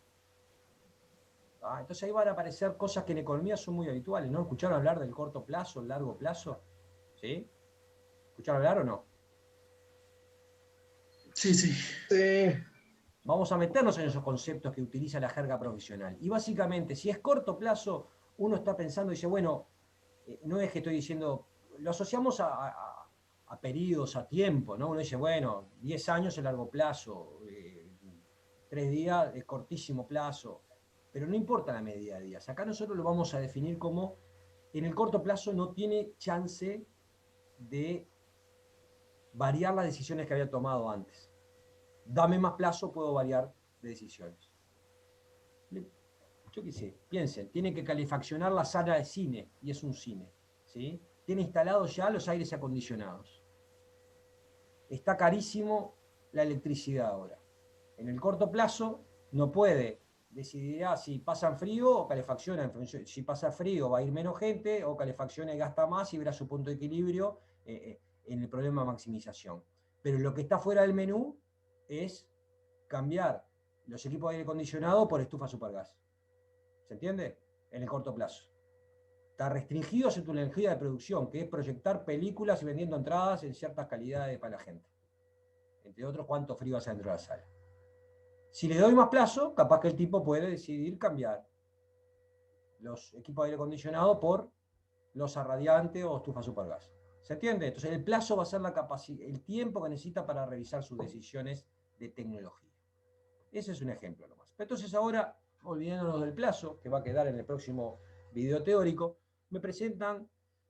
Entonces ahí van a aparecer cosas que en economía son muy habituales, ¿no? ¿Escucharon hablar del corto plazo, el largo plazo? ¿Sí? ¿Escucharon hablar o no? Sí, sí. Vamos a meternos en esos conceptos que utiliza la jerga profesional. Y básicamente, si es corto plazo, uno está pensando y dice, bueno, no es que estoy diciendo, lo asociamos a periodos, a tiempo, ¿no? Uno dice, bueno, 10 años es largo plazo, 3 días es cortísimo plazo. Pero no importa la medida de días. Acá nosotros lo vamos a definir como, en el corto plazo no tiene chance de variar las decisiones que había tomado antes. Dame más plazo, puedo variar de decisiones. Yo qué sé, piensen, tienen que calefaccionar la sala de cine, y es un cine, ¿sí? Tiene instalados ya los aires acondicionados. Está carísimo la electricidad ahora. En el corto plazo no puede, decidirá si pasa frío o calefacciona. Si pasa frío va a ir menos gente, o calefacciona y gasta más y verá su punto de equilibrio en el problema de maximización. Pero lo que está fuera del menú es cambiar los equipos de aire acondicionado por estufa supergas. ¿Se entiende? En el corto plazo. Está restringido a tu energía de producción, que es proyectar películas y vendiendo entradas en ciertas calidades para la gente. Entre otros, cuánto frío hace dentro de la sala. Si le doy más plazo, capaz que el tipo puede decidir cambiar los equipos de aire acondicionado por losa radiante o estufa supergas. ¿Se entiende? Entonces el plazo va a ser la capacidad, el tiempo que necesita para revisar sus decisiones de tecnología. Ese es un ejemplo nomás. Entonces ahora, olvidándonos del plazo, que va a quedar en el próximo video teórico, me presentan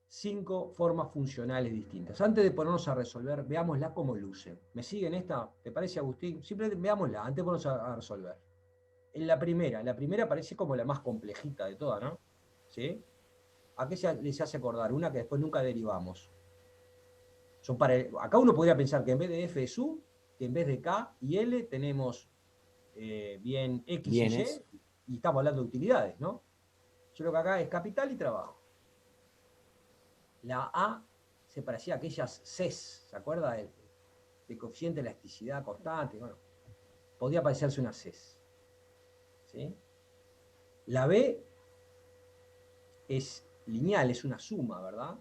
5 formas funcionales distintas. Antes de ponernos a resolver, veámosla cómo luce. ¿Me siguen esta? ¿Te parece, Agustín? Simplemente veámosla, antes de ponernos a resolver. En la primera parece como la más complejita de todas, ¿no? ¿Sí? ¿A qué les hace acordar? Una que después nunca derivamos. Acá uno podría pensar que en vez de F es U, que en vez de K y L tenemos bien X Bienes. y Y, y estamos hablando de utilidades, ¿no? Yo creo que acá es capital y trabajo. La A se parecía a aquellas CES, ¿se acuerda? De coeficiente de elasticidad constante. Bueno, podría parecerse una CES. ¿Sí? La B es lineal, es una suma, ¿verdad?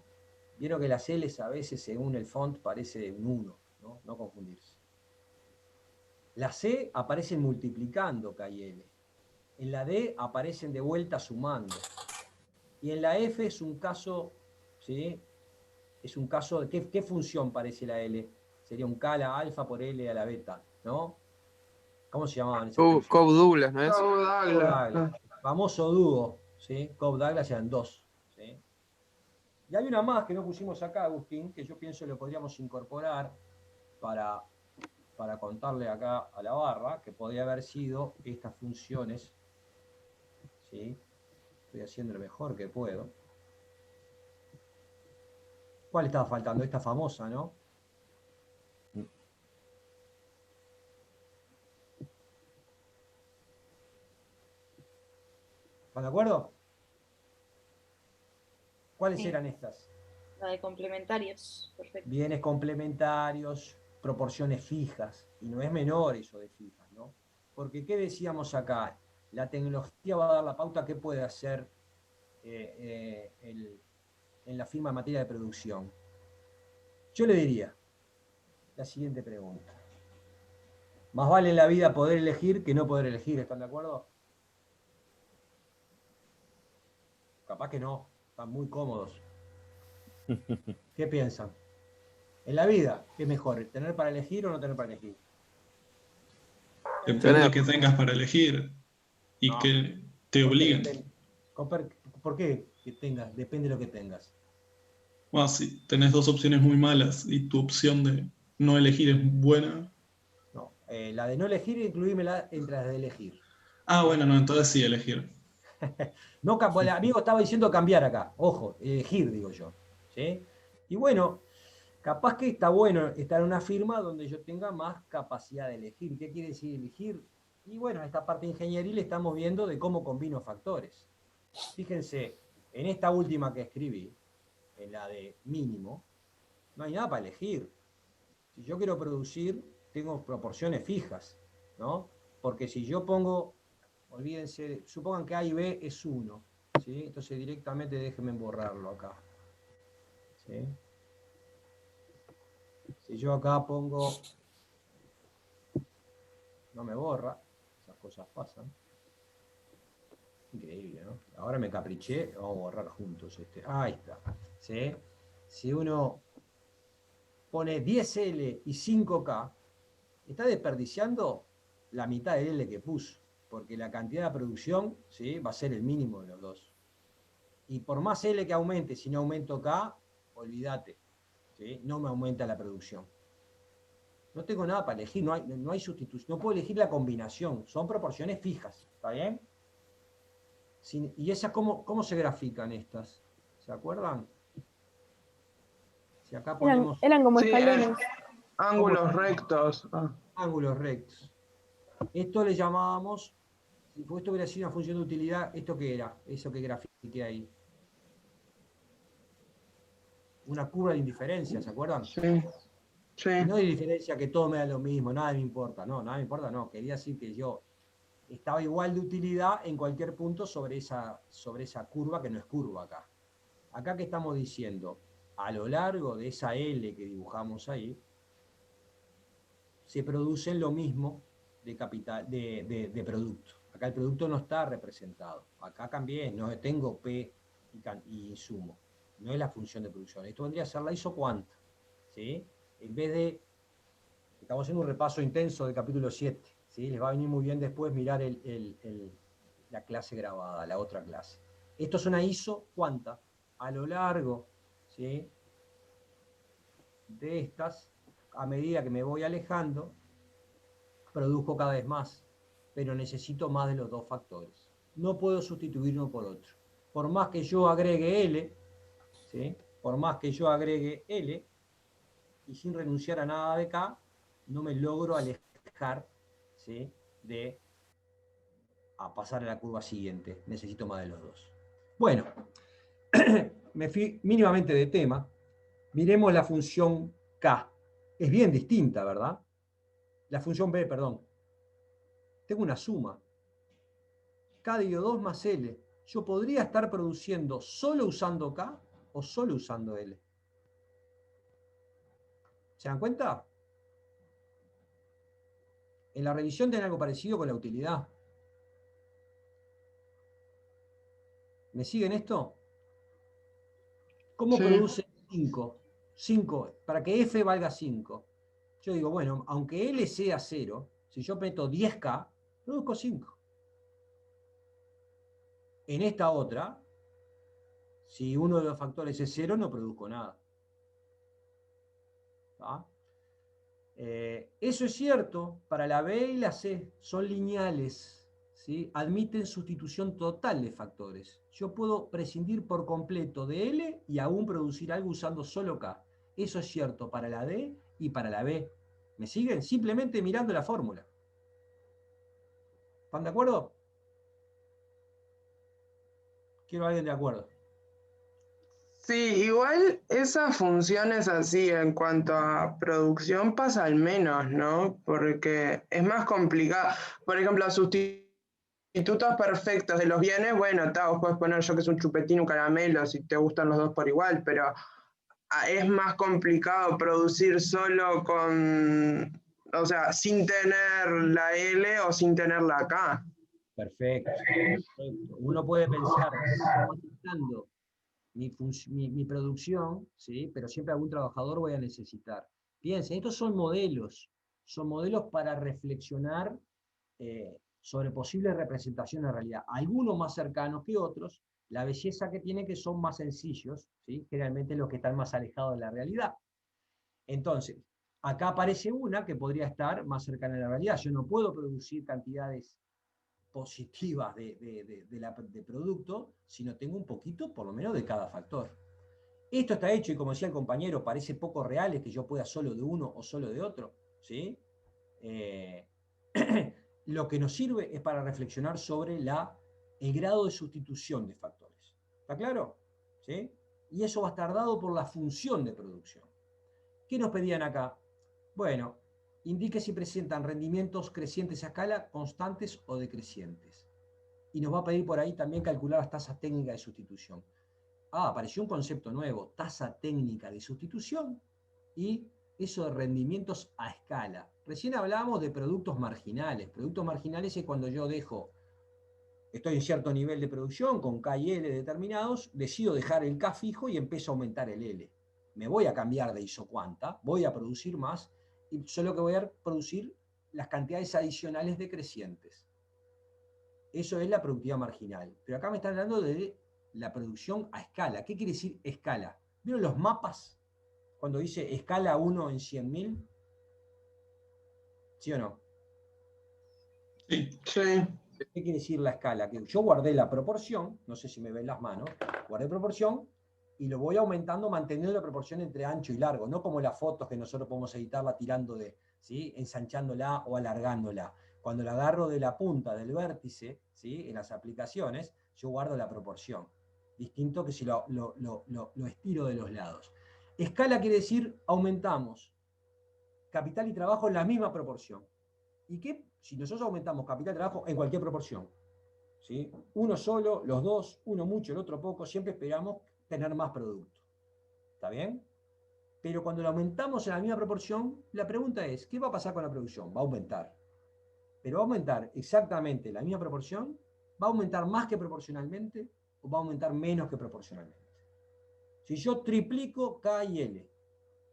Vieron que las L's a veces, según el font, parece un 1, ¿no? No confundirse. La C aparecen multiplicando K y L. En la D aparecen de vuelta sumando. Y en la F es un caso, ¿sí? Es un caso de ¿qué función parece la L? Sería un K a la alfa por L a la beta, ¿no? ¿Cómo se llamaban esas funciones? Cobb-Douglas, ¿no es? Cobb-Douglas. Famoso dúo, ¿sí? Cobb-Douglas eran 2, ¿sí? Y hay una más que no pusimos acá, Agustín, que yo pienso lo podríamos incorporar para contarle acá a la barra, que podría haber sido estas funciones, ¿sí? Estoy haciendo lo mejor que puedo. ¿Cuál estaba faltando? Esta famosa, ¿no? ¿Están de acuerdo? ¿Cuáles Sí. eran estas? La de complementarios, perfecto. Bienes complementarios, proporciones fijas, y no es menor eso de fijas, ¿no? Porque, ¿qué decíamos acá? La tecnología va a dar la pauta que puede hacer en la firma en materia de producción. Yo le diría la siguiente pregunta. Más vale en la vida poder elegir que no poder elegir, ¿están de acuerdo? Capaz que no, están muy cómodos. ¿Qué piensan? En la vida, ¿qué es mejor? ¿Tener para elegir o no tener para elegir? Depende de qué tengas para elegir y No. que te ¿Por qué obliguen. depende? ¿Por qué que tengas? Depende de lo que tengas. Bueno, si tenés dos opciones muy malas y tu opción de no elegir es buena. No, la de no elegir, incluímela entre las de elegir. Ah, bueno, no, entonces sí elegir. No, el amigo estaba diciendo cambiar acá. Ojo, elegir, digo yo. ¿Sí? Y bueno, capaz que está bueno estar en una firma donde yo tenga más capacidad de elegir. ¿Qué quiere decir elegir? Y bueno, esta parte ingenieril estamos viendo de cómo combino factores. Fíjense, en esta última que escribí, en la de mínimo, no hay nada para elegir. Si yo quiero producir, tengo proporciones fijas, ¿no? Porque si yo pongo, olvídense, supongan que A y B es 1, ¿sí? Entonces directamente déjenme borrarlo acá. ¿Sí? Si yo acá pongo, no me borra, esas cosas pasan. Increíble, ¿no? Ahora me capriché, vamos a borrar juntos este. Ahí está. ¿Sí? Si uno pone 10L y 5K, está desperdiciando la mitad de L que puso. porque la cantidad de producción, ¿sí?, va a ser el mínimo de los dos. Y por más L que aumente, si no aumento K, olvídate, ¿sí?, no me aumenta la producción. No tengo nada para elegir, no hay sustitución, no puedo elegir la combinación, son proporciones fijas, ¿está bien? ¿Y esas cómo se grafican estas? ¿Se acuerdan? Si acá ponemos... Eran como Sí, escalones. ángulos rectos. Ángulos rectos. Esto le llamábamos, si esto hubiera sido una función de utilidad, ¿esto qué era? Eso que grafiqué ahí. Una curva de indiferencia, ¿se acuerdan? Sí, sí. No hay diferencia que todo me da lo mismo, nada me importa. No, nada me importa, no. Quería decir que yo estaba igual de utilidad en cualquier punto sobre esa curva que no es curva acá. Acá, ¿qué estamos diciendo? A lo largo de esa L que dibujamos ahí, se producen lo mismo de producto. Acá el producto no está representado. Acá cambié, no tengo P y insumo. No es la función de producción. Esto vendría a ser la isocuanta, ¿sí? En vez de... Estamos haciendo un repaso intenso del capítulo 7, ¿sí? Les va a venir muy bien después mirar la clase grabada, la otra clase. Esto es una isocuanta. A lo largo, ¿sí?, de estas, a medida que me voy alejando, produzco cada vez más, pero necesito más de los dos factores. No puedo sustituir uno por otro. Por más que yo agregue L, ¿sí?, por más que yo agregue L, y sin renunciar a nada de K, no me logro alejar, ¿sí?, a pasar a la curva siguiente. Necesito más de los dos. Bueno, me fui mínimamente de tema. Miremos la función K. Es bien distinta, ¿verdad? La función B, perdón. Tengo una suma. K dividido 2 más L. Yo podría estar produciendo solo usando K o solo usando L. ¿Se dan cuenta? En la revisión tiene algo parecido con la utilidad. ¿Me siguen esto? ¿Cómo Sí. produce 5? 5, para que F valga 5. Yo digo, bueno, aunque L sea 0, si yo meto 10K, produzco 5. En esta otra, si uno de los factores es 0, no produzco nada. ¿Ah? Eso es cierto para la B y la C, son lineales, ¿sí? Admiten sustitución total de factores. Yo puedo prescindir por completo de L y aún producir algo usando solo K. Eso es cierto para la D y para la B. ¿Me siguen? Simplemente mirando la fórmula. ¿Están de acuerdo? Quiero a alguien de acuerdo. Sí, igual esas funciones así en cuanto a producción pasa al menos, ¿no? Porque es más complicado. Por ejemplo, sustitutos perfectos de los bienes, bueno, vos puedes poner yo que es un chupetín, un caramelo, si te gustan los dos por igual, pero es más complicado producir solo con, o sea, sin tener la L o sin tener la K. Perfecto. Uno puede pensar, aumentando mi producción, ¿sí?, pero siempre algún trabajador voy a necesitar. Piensen, estos son modelos para reflexionar sobre posibles representaciones de realidad. Algunos más cercanos que otros, la belleza que tienen que son más sencillos, ¿sí?, generalmente los que están más alejados de la realidad. Entonces, acá aparece una que podría estar más cercana a la realidad. Yo no puedo producir cantidades positivas de producto, sino tengo un poquito, por lo menos, de cada factor. Esto está hecho, y como decía el compañero, parece poco real que yo pueda solo de uno o solo de otro, ¿sí? Lo que nos sirve es para reflexionar sobre el grado de sustitución de factores. ¿Está claro? ¿Sí? Y eso va a estar dado por la función de producción. ¿Qué nos pedían acá? Bueno, indique si presentan rendimientos crecientes a escala, constantes o decrecientes. Y nos va a pedir por ahí también calcular las tasas técnicas de sustitución. Apareció un concepto nuevo, tasa técnica de sustitución y eso de rendimientos a escala. Recién hablábamos de productos marginales. Productos marginales es cuando yo estoy en cierto nivel de producción con K y L determinados, decido dejar el K fijo y empiezo a aumentar el L. Me voy a cambiar de isocuanta, voy a producir más y solo que voy a producir las cantidades adicionales decrecientes. Eso es la productividad marginal. Pero acá me están hablando de la producción a escala. ¿Qué quiere decir escala? ¿Vieron los mapas? Cuando dice escala 1 en 100.000. ¿Sí o no? Sí. ¿Qué quiere decir la escala? Que yo guardé la proporción, no sé si me ven las manos, guardé proporción y lo voy aumentando manteniendo la proporción entre ancho y largo, no como las fotos que nosotros podemos editarla tirando de, ¿sí? Ensanchándola o alargándola. Cuando la agarro de la punta del vértice, ¿sí? En las aplicaciones, yo guardo la proporción. Distinto que si lo estiro de los lados. Escala quiere decir aumentamos capital y trabajo en la misma proporción. ¿Y qué? Si nosotros aumentamos capital y trabajo en cualquier proporción, ¿sí? Uno solo, los dos, uno mucho, el otro poco, siempre esperamos tener más producto. ¿Está bien? Pero cuando lo aumentamos en la misma proporción, la pregunta es, ¿qué va a pasar con la producción? Va a aumentar. Pero va a aumentar exactamente la misma proporción, va a aumentar más que proporcionalmente o va a aumentar menos que proporcionalmente. Si yo triplico K y L,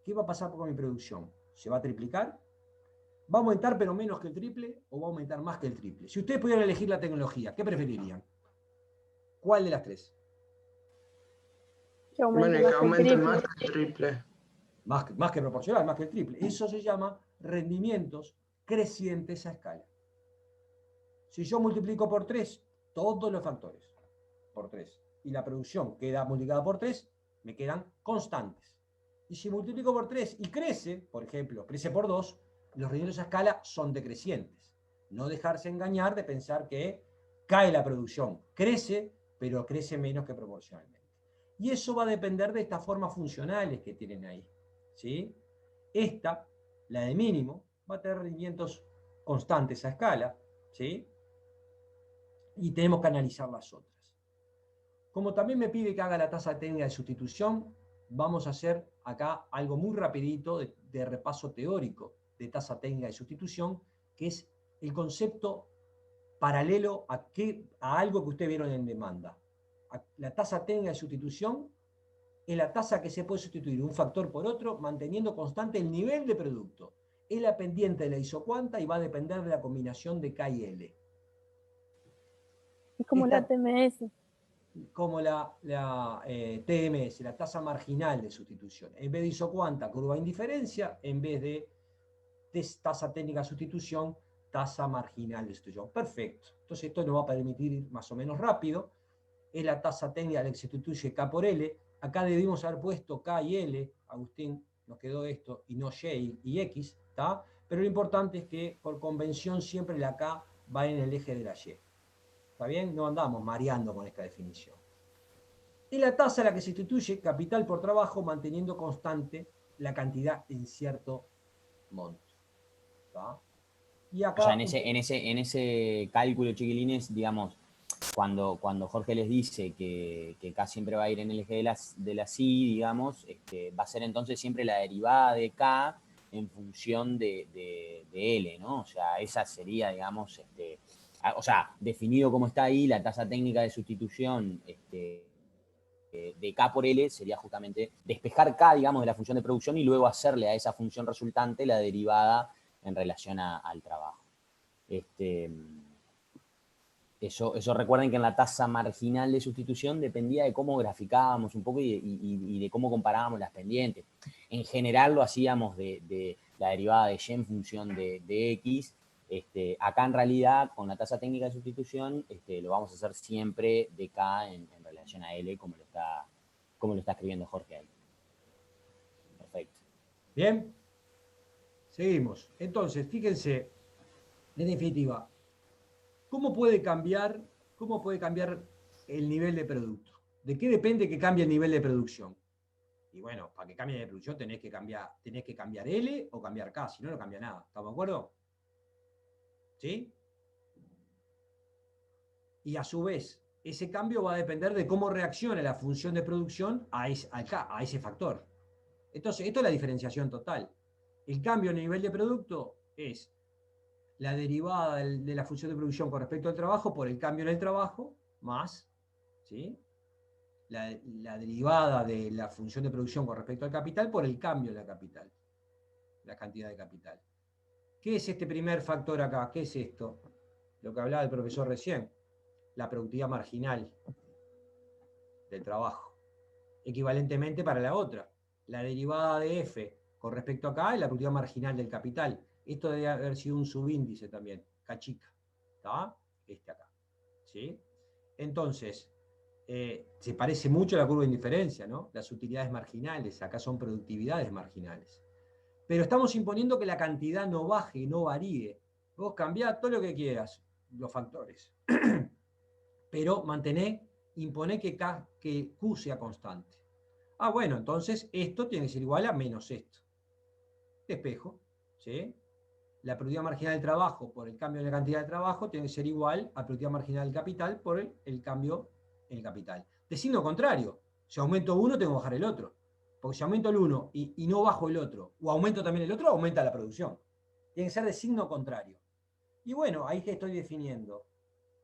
¿qué va a pasar con mi producción? ¿Se va a triplicar? ¿Va a aumentar pero menos que el triple o va a aumentar más que el triple? Si ustedes pudieran elegir la tecnología, ¿qué preferirían? ¿Cuál de las tres? Que Bueno, aumente y que más que el aumente triple. más que el triple. Más que proporcional, más que el triple. Eso se llama rendimientos crecientes a escala. Si yo multiplico por 3 todos los factores, por 3, y la producción queda multiplicada por 3, me quedan constantes. Y si multiplico por 3 y crece, por ejemplo, crece por 2, los rendimientos a escala son decrecientes. No dejarse engañar de pensar que cae la producción. Crece, pero crece menos que proporcionalmente. Y eso va a depender de estas formas funcionales que tienen ahí. ¿Sí? Esta, la de mínimo, va a tener rendimientos constantes a escala. ¿Sí? Y tenemos que analizar las otras. Como también me pide que haga la tasa técnica de sustitución, vamos a hacer acá algo muy rapidito de repaso teórico de tasa técnica de sustitución, que es el concepto paralelo a algo que ustedes vieron en demanda. La tasa técnica de sustitución es la tasa que se puede sustituir un factor por otro manteniendo constante el nivel de producto. Es la pendiente de la isocuanta y va a depender de la combinación de K y L. Es como la TMS. Como la TMS, la tasa marginal de sustitución. En vez de isocuanta, curva de indiferencia, en vez de tasa técnica de sustitución, tasa marginal de sustitución. Perfecto. Entonces esto nos va a permitir ir más o menos rápido. Es la tasa técnica que sustituye K por L. Acá debimos haber puesto K y L. Agustín, nos quedó esto, y no Y y X, ¿está? Pero lo importante es que por convención siempre la K va en el eje de la Y. ¿Está bien? No andamos mareando con esta definición. Y la tasa a la que se sustituye capital por trabajo manteniendo constante la cantidad en cierto monto. ¿Está? Y acá, o sea, en ese cálculo, chiquilines, digamos, cuando Jorge les dice que K siempre va a ir en el eje de la psi, digamos, va a ser entonces siempre la derivada de K en función de L, ¿no? O sea, esa sería, digamos, o sea, definido como está ahí, la tasa técnica de sustitución de K por L sería justamente despejar K, digamos, de la función de producción y luego hacerle a esa función resultante la derivada en relación al trabajo. Eso recuerden que en la tasa marginal de sustitución dependía de cómo graficábamos un poco y de cómo comparábamos las pendientes. En general lo hacíamos de la derivada de Y en función de X. Acá en realidad con la tasa técnica de sustitución lo vamos a hacer siempre de K en relación a L como lo está escribiendo Jorge ahí. Perfecto. Bien. Seguimos. Entonces, fíjense, en definitiva, ¿cómo puede cambiar el nivel de producto? ¿De qué depende que cambie el nivel de producción? Y bueno, para que cambie de producción tenés que cambiar L o cambiar K, si no, no cambia nada. ¿Estamos de acuerdo? ¿Sí? Y a su vez, ese cambio va a depender de cómo reacciona la función de producción a ese factor. Entonces, esto es la diferenciación total. El cambio en el nivel de producto es la derivada de la función de producción con respecto al trabajo por el cambio en el trabajo, más, ¿sí? La derivada de la función de producción con respecto al capital por el cambio en la capital, la cantidad de capital. ¿Qué es este primer factor acá? ¿Qué es esto? Lo que hablaba el profesor recién. la productividad marginal del trabajo. Equivalentemente para la otra, la derivada de F con respecto a K es la productividad marginal del capital. Esto debe haber sido un subíndice también, K chica. ¿Está? Este acá. ¿Sí? Entonces, se parece mucho a la curva de indiferencia, ¿no? Las utilidades marginales, acá son productividades marginales. Pero estamos imponiendo que la cantidad no baje, no varíe. Vos cambiá todo lo que quieras, los factores. Pero imponé que Q sea constante. Ah, bueno, entonces esto tiene que ser igual a menos esto. Despejo, ¿sí? La productividad marginal del trabajo por el cambio en la cantidad de trabajo tiene que ser igual a la productividad marginal del capital por el cambio en el capital. De signo contrario, si aumento uno tengo que bajar el otro. Porque si aumento el uno y no bajo el otro, o aumento también el otro, aumenta la producción. Tiene que ser de signo contrario. Y bueno, ahí que estoy definiendo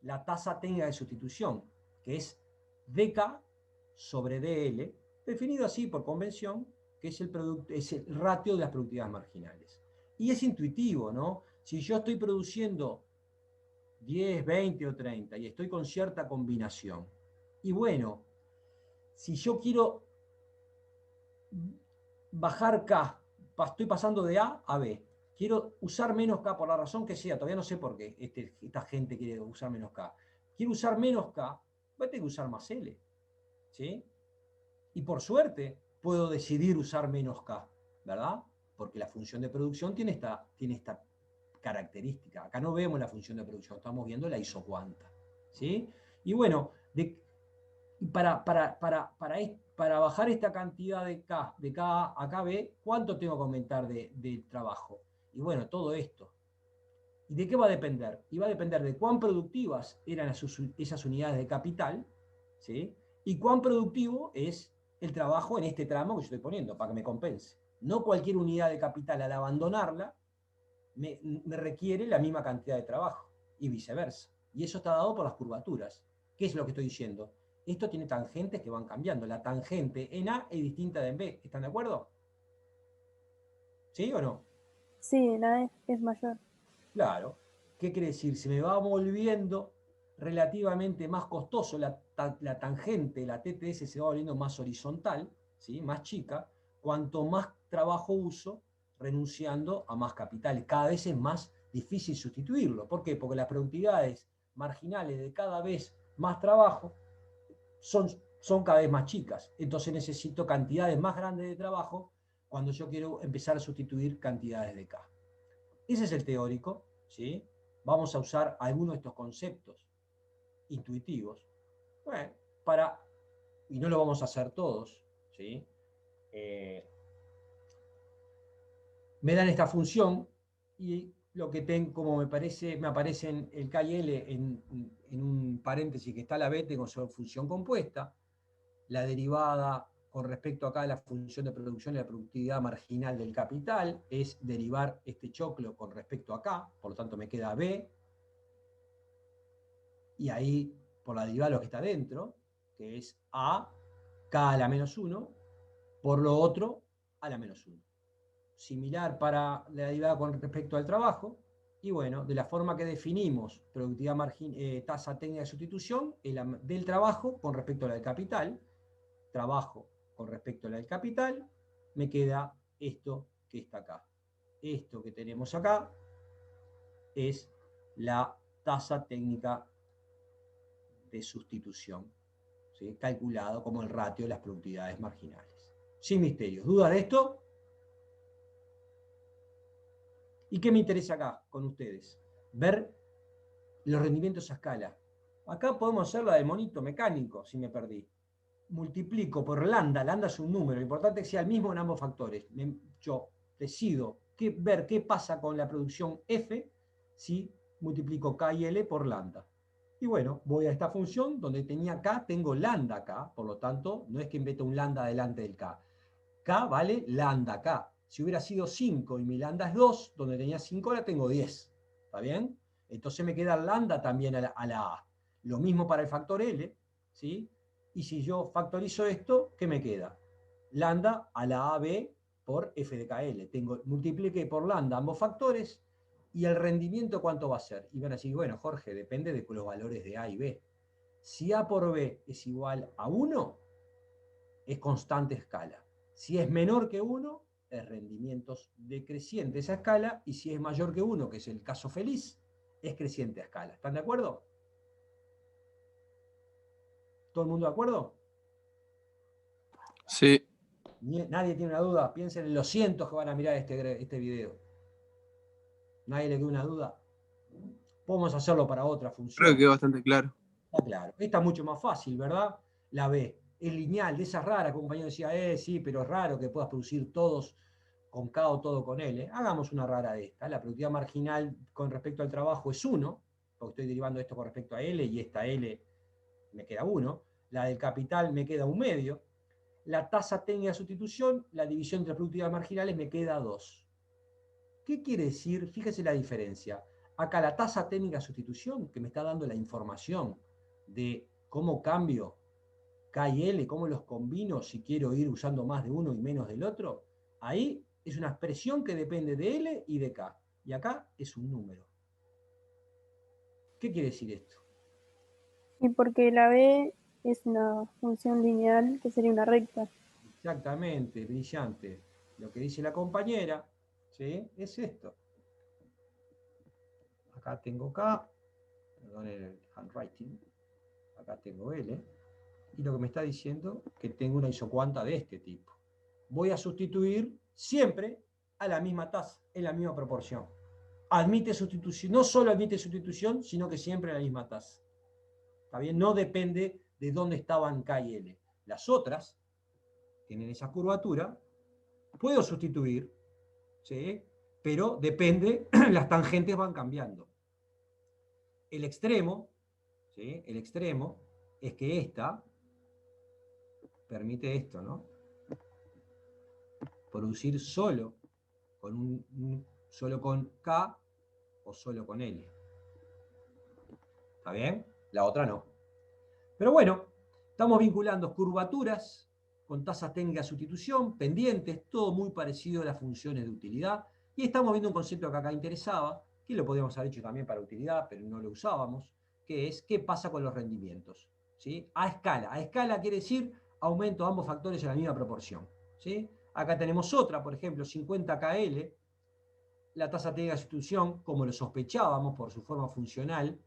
la tasa técnica de sustitución, que es dK sobre dL, definido así por convención, que es el ratio de las productividades marginales. Y es intuitivo, ¿no? Si yo estoy produciendo 10, 20 o 30 y estoy con cierta combinación, y bueno, si yo quiero bajar K, estoy pasando de A a B, quiero usar menos K por la razón que sea, todavía no sé por qué esta gente quiere usar menos K. Quiero usar menos K, voy a tener que usar más L. ¿Sí? Y por suerte puedo decidir usar menos K, ¿verdad? Porque la función de producción tiene esta característica. Acá no vemos la función de producción, estamos viendo la isocuanta. ¿Sí? Y bueno, para bajar esta cantidad de K a KB, ¿cuánto tengo que aumentar de trabajo? Y bueno, todo esto. ¿Y de qué va a depender? Y va a depender de cuán productivas eran esas unidades de capital, ¿sí? Y cuán productivo es el trabajo en este tramo que yo estoy poniendo, para que me compense. No cualquier unidad de capital al abandonarla me requiere la misma cantidad de trabajo, y viceversa. Y eso está dado por las curvaturas. ¿Qué es lo que estoy diciendo? Esto tiene tangentes que van cambiando. La tangente en A es distinta de en B. ¿Están de acuerdo? ¿Sí o no? Sí, en A es mayor. Claro. ¿Qué quiere decir? Se me va volviendo relativamente más costoso la tangente, la TTS se va volviendo más horizontal, ¿sí? Más chica, cuanto más trabajo uso, renunciando a más capital. Cada vez es más difícil sustituirlo. ¿Por qué? Porque las productividades marginales de cada vez más trabajo son cada vez más chicas. Entonces necesito cantidades más grandes de trabajo cuando yo quiero empezar a sustituir cantidades de K. Ese es el teórico, ¿sí? Vamos a usar algunos de estos conceptos intuitivos, bueno, y no lo vamos a hacer todos, ¿sí? Me dan esta función y lo que tengo, como me aparecen el K y L en un paréntesis que está a la B, tengo su función compuesta, la derivada con respecto acá a la función de producción y la productividad marginal del capital es derivar este choclo con respecto a K, por lo tanto me queda B, y ahí por la derivada lo que está dentro, que es A, K a la menos 1, por lo otro a la menos 1. Similar para la derivada con respecto al trabajo, y bueno, de la forma que definimos productividad tasa técnica de sustitución, del trabajo con respecto a la del capital, trabajo con respecto a la del capital, me queda esto que está acá. Esto que tenemos acá es la tasa técnica de sustitución, ¿sí? Calculado como el ratio de las productividades marginales. Sin misterios. ¿Dudas de esto? ¿Y qué me interesa acá con ustedes? Ver los rendimientos a escala. Acá podemos hacer la del monito mecánico, si me perdí. Multiplico por lambda, lambda es un número, lo importante es que sea el mismo en ambos factores. Yo decido ver qué pasa con la producción F si multiplico K y L por lambda. Y bueno, voy a esta función donde tenía K, tengo lambda K, por lo tanto, no es que invento un lambda delante del K. K vale lambda K. Si hubiera sido 5 y mi lambda es 2, donde tenía 5 ahora tengo 10. ¿Está bien? Entonces me queda lambda también a la A. Lo mismo para el factor L, ¿sí? Y si yo factorizo esto, ¿qué me queda? Lambda a la AB por F de KL. Multipliqué por lambda ambos factores, y el rendimiento ¿cuánto va a ser? Y van a decir, bueno, Jorge, depende de los valores de A y B. Si A por B es igual a 1, es constante escala. Si es menor que 1, es rendimientos decreciente esa escala, y si es mayor que 1, que es el caso feliz, es creciente a escala. ¿Están de acuerdo? ¿Todo el mundo de acuerdo? Sí. Nadie tiene una duda. Piensen en los cientos que van a mirar este video. ¿Nadie le queda una duda? Podemos hacerlo para otra función. Creo que quedó bastante claro. Está claro. Esta es mucho más fácil, ¿verdad? La B. Es lineal, de esas raras que un compañero decía, sí, pero es raro que puedas producir todos con K o todo con L. Hagamos una rara de esta. La productividad marginal con respecto al trabajo es 1, porque estoy derivando esto con respecto a L, y esta L me queda 1. La del capital me queda 1/2. La tasa técnica de sustitución, la división entre productividades marginales, me queda 2. ¿Qué quiere decir? Fíjese la diferencia. Acá la tasa técnica de sustitución, que me está dando la información de cómo cambio K y L, cómo los combino si quiero ir usando más de uno y menos del otro, ahí es una expresión que depende de L y de K. Y acá es un número. ¿Qué quiere decir esto? Y porque la B es una función lineal que sería una recta. Exactamente, brillante. Lo que dice la compañera, ¿sí? Es esto. Acá tengo K, perdón el handwriting, acá tengo L, y lo que me está diciendo es que tengo una isocuanta de este tipo. Voy a sustituir siempre a la misma tasa, en la misma proporción. Admite sustitución, no solo admite sustitución, sino que siempre en la misma tasa. ¿Está bien? No depende de dónde estaban K y L. Las otras tienen esa curvatura, puedo sustituir, ¿sí? Pero depende, las tangentes van cambiando. El extremo, ¿sí? El extremo es que esta permite esto, ¿no? Producir solo con K o solo con L. ¿Está bien? La otra no. Pero bueno, estamos vinculando curvaturas con tasas técnicas de sustitución, pendientes, todo muy parecido a las funciones de utilidad. Y estamos viendo un concepto que acá interesaba, que lo podríamos haber hecho también para utilidad, pero no lo usábamos, que es qué pasa con los rendimientos. ¿Sí? A escala. A escala quiere decir aumento ambos factores en la misma proporción. ¿Sí? Acá tenemos otra, por ejemplo, 50KL. La tasa técnica de sustitución, como lo sospechábamos por su forma funcional,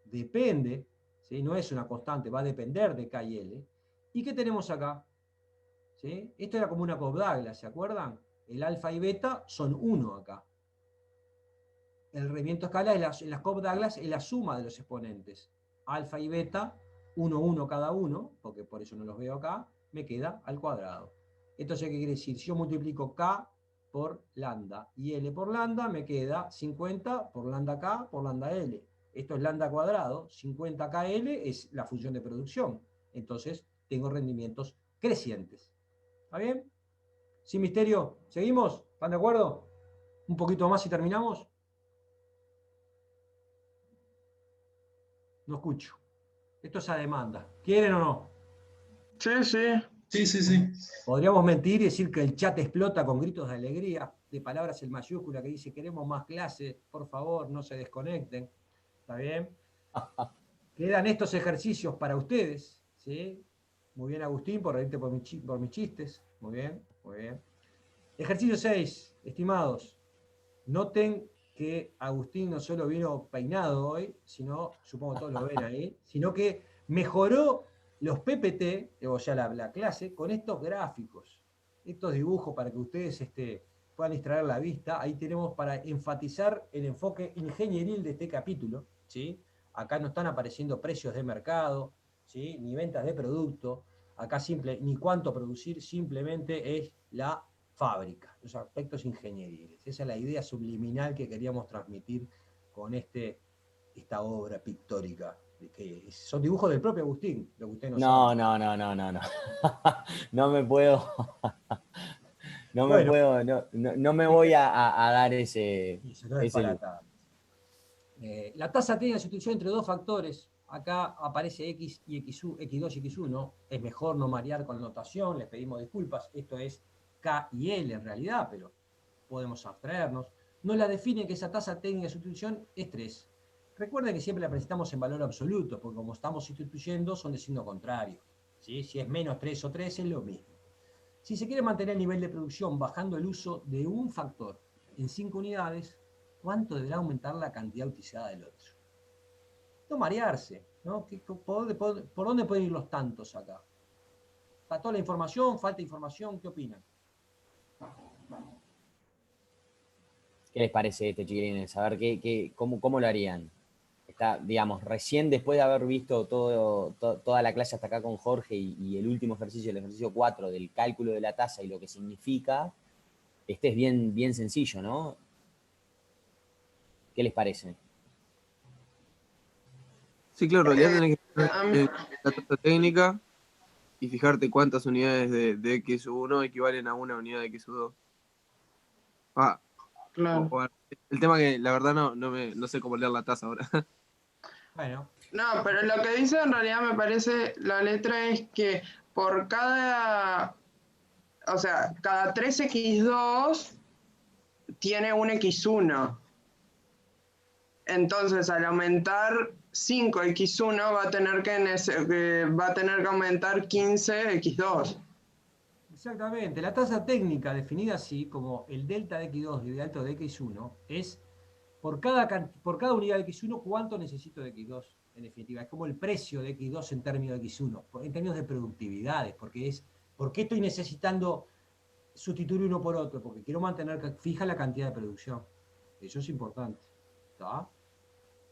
depende, ¿sí? No es una constante, va a depender de K y L. ¿Y qué tenemos acá? ¿Sí? Esto era como una Cobb-Douglas, ¿se acuerdan? El alfa y beta son 1 acá. El rendimiento escalar en las Cobb-Douglas es la suma de los exponentes. Alfa y beta, 1, 1 cada uno, porque por eso no los veo acá, me queda al cuadrado. Entonces, ¿qué quiere decir? Si yo multiplico K por lambda y L por lambda, me queda 50 por lambda K por lambda L. Esto es lambda cuadrado, 50KL es la función de producción. Entonces, tengo rendimientos crecientes. ¿Está bien? Sin misterio. ¿Seguimos? ¿Están de acuerdo? ¿Un poquito más y terminamos? No escucho. Esto es a demanda. ¿Quieren o no? Sí, sí. Sí, sí, sí. Podríamos mentir y decir que el chat explota con gritos de alegría, de palabras en mayúscula que dice queremos más clases, por favor, no se desconecten. ¿Está bien? Quedan estos ejercicios para ustedes, ¿sí? Muy bien, Agustín, por reírte por mis chistes. Muy bien, muy bien. Ejercicio 6, estimados. Noten que Agustín no solo vino peinado hoy, sino, supongo que todos lo ven ahí, sino que mejoró los PPT, o sea, la clase, con estos gráficos, estos dibujos para que ustedes puedan distraer la vista. Ahí tenemos para enfatizar el enfoque ingenieril de este capítulo, ¿sí? Acá no están apareciendo precios de mercado, ¿sí? Ni ventas de producto, acá ni cuánto producir, simplemente es la fábrica, los aspectos ingenieriles. Esa es la idea subliminal que queríamos transmitir con esta obra pictórica. Que son dibujos del propio Agustín, lo que usted no sabe. No. No me puedo. No me voy a dar ese lujo. La tasa técnica de sustitución entre dos factores. Acá aparece X y X2 y X1. Es mejor no marear con notación, les pedimos disculpas. Esto es K y L en realidad, pero podemos abstraernos. Nos la define que esa tasa técnica de sustitución es 3. Recuerden que siempre la presentamos en valor absoluto, porque como estamos sustituyendo, son de signo contrario. ¿Sí? Si es menos 3 o 3, es lo mismo. Si se quiere mantener el nivel de producción bajando el uso de un factor en 5 unidades, ¿cuánto deberá aumentar la cantidad utilizada del otro? No marearse, ¿no? ¿Por dónde pueden ir los tantos acá? ¿Está toda la información? ¿Falta información? ¿Qué opinan? ¿Qué les parece chiquilines? A ver, cómo lo harían? Está, digamos, recién después de haber visto toda la clase hasta acá con Jorge y el último ejercicio, el ejercicio 4, del cálculo de la tasa y lo que significa, este es bien sencillo, ¿no? ¿Qué les parece? Sí, claro, en realidad tenés que ver la tasa técnica y fijarte cuántas unidades de X1 equivalen a una unidad de X2. Claro. El tema que la verdad no sé cómo leer la tasa ahora. Bueno. No, pero lo que dice en realidad me parece, la letra es que por cada 3x2 tiene un x1. Entonces, al aumentar 5x1 va a tener que aumentar 15x2. Exactamente. La tasa técnica, definida así como el delta de X2 dividido de X1, es por cada unidad de X1 cuánto necesito de X2, en definitiva. Es como el precio de X2 en términos de X1, en términos de productividades, ¿por qué estoy necesitando sustituir uno por otro? Porque quiero mantener fija la cantidad de producción. Eso es importante. ¿Está?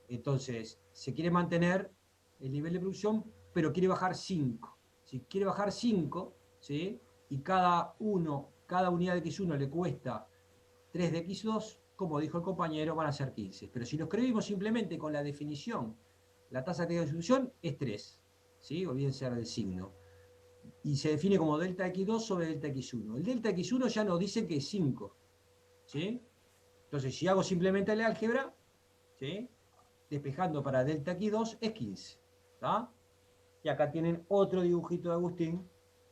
Entonces, se quiere mantener el nivel de producción, pero quiere bajar 5. Si quiere bajar 5, ¿sí? Y cada unidad de X1 le cuesta 3 de X2, como dijo el compañero, van a ser 15. Pero si lo escribimos simplemente con la definición, la tasa de sustitución es 3, ¿sí? Olvídense del signo. Y se define como delta X2 sobre delta X1. El delta X1 ya nos dice que es 5, ¿sí? Entonces, si hago simplemente el álgebra, ¿sí? Despejando para delta X2 es 15. ¿Tá? Y acá tienen otro dibujito de Agustín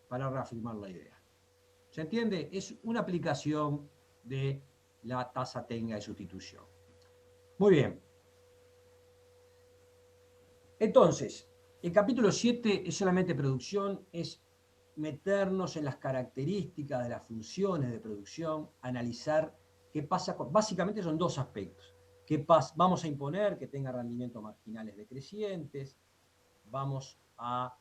para reafirmar la idea. ¿Se entiende? Es una aplicación de la tasa técnica de sustitución. Muy bien. Entonces, el capítulo 7 es solamente producción, es meternos en las características de las funciones de producción, analizar qué pasa básicamente son dos aspectos. Vamos a imponer que tenga rendimientos marginales decrecientes, vamos a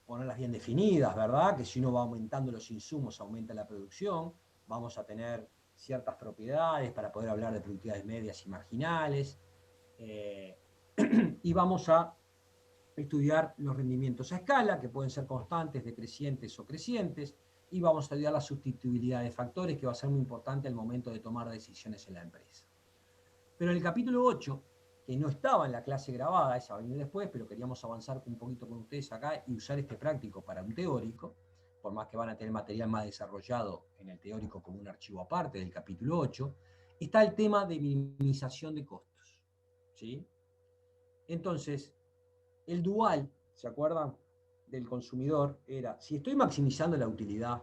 ponerlas bien definidas, ¿verdad? Que si uno va aumentando los insumos, aumenta la producción, vamos a tener ciertas propiedades para poder hablar de productividades medias y marginales, y vamos a estudiar los rendimientos a escala, que pueden ser constantes, decrecientes o crecientes, y vamos a estudiar la sustituibilidad de factores, que va a ser muy importante al momento de tomar decisiones en la empresa. Pero en el capítulo 8, que no estaba en la clase grabada, esa va a venir después, pero queríamos avanzar un poquito con ustedes acá y usar este práctico para un teórico, por más que van a tener material más desarrollado en el teórico como un archivo aparte del capítulo 8, está el tema de minimización de costos. ¿Sí? Entonces, el dual, ¿se acuerdan? Del consumidor era, si estoy maximizando la utilidad,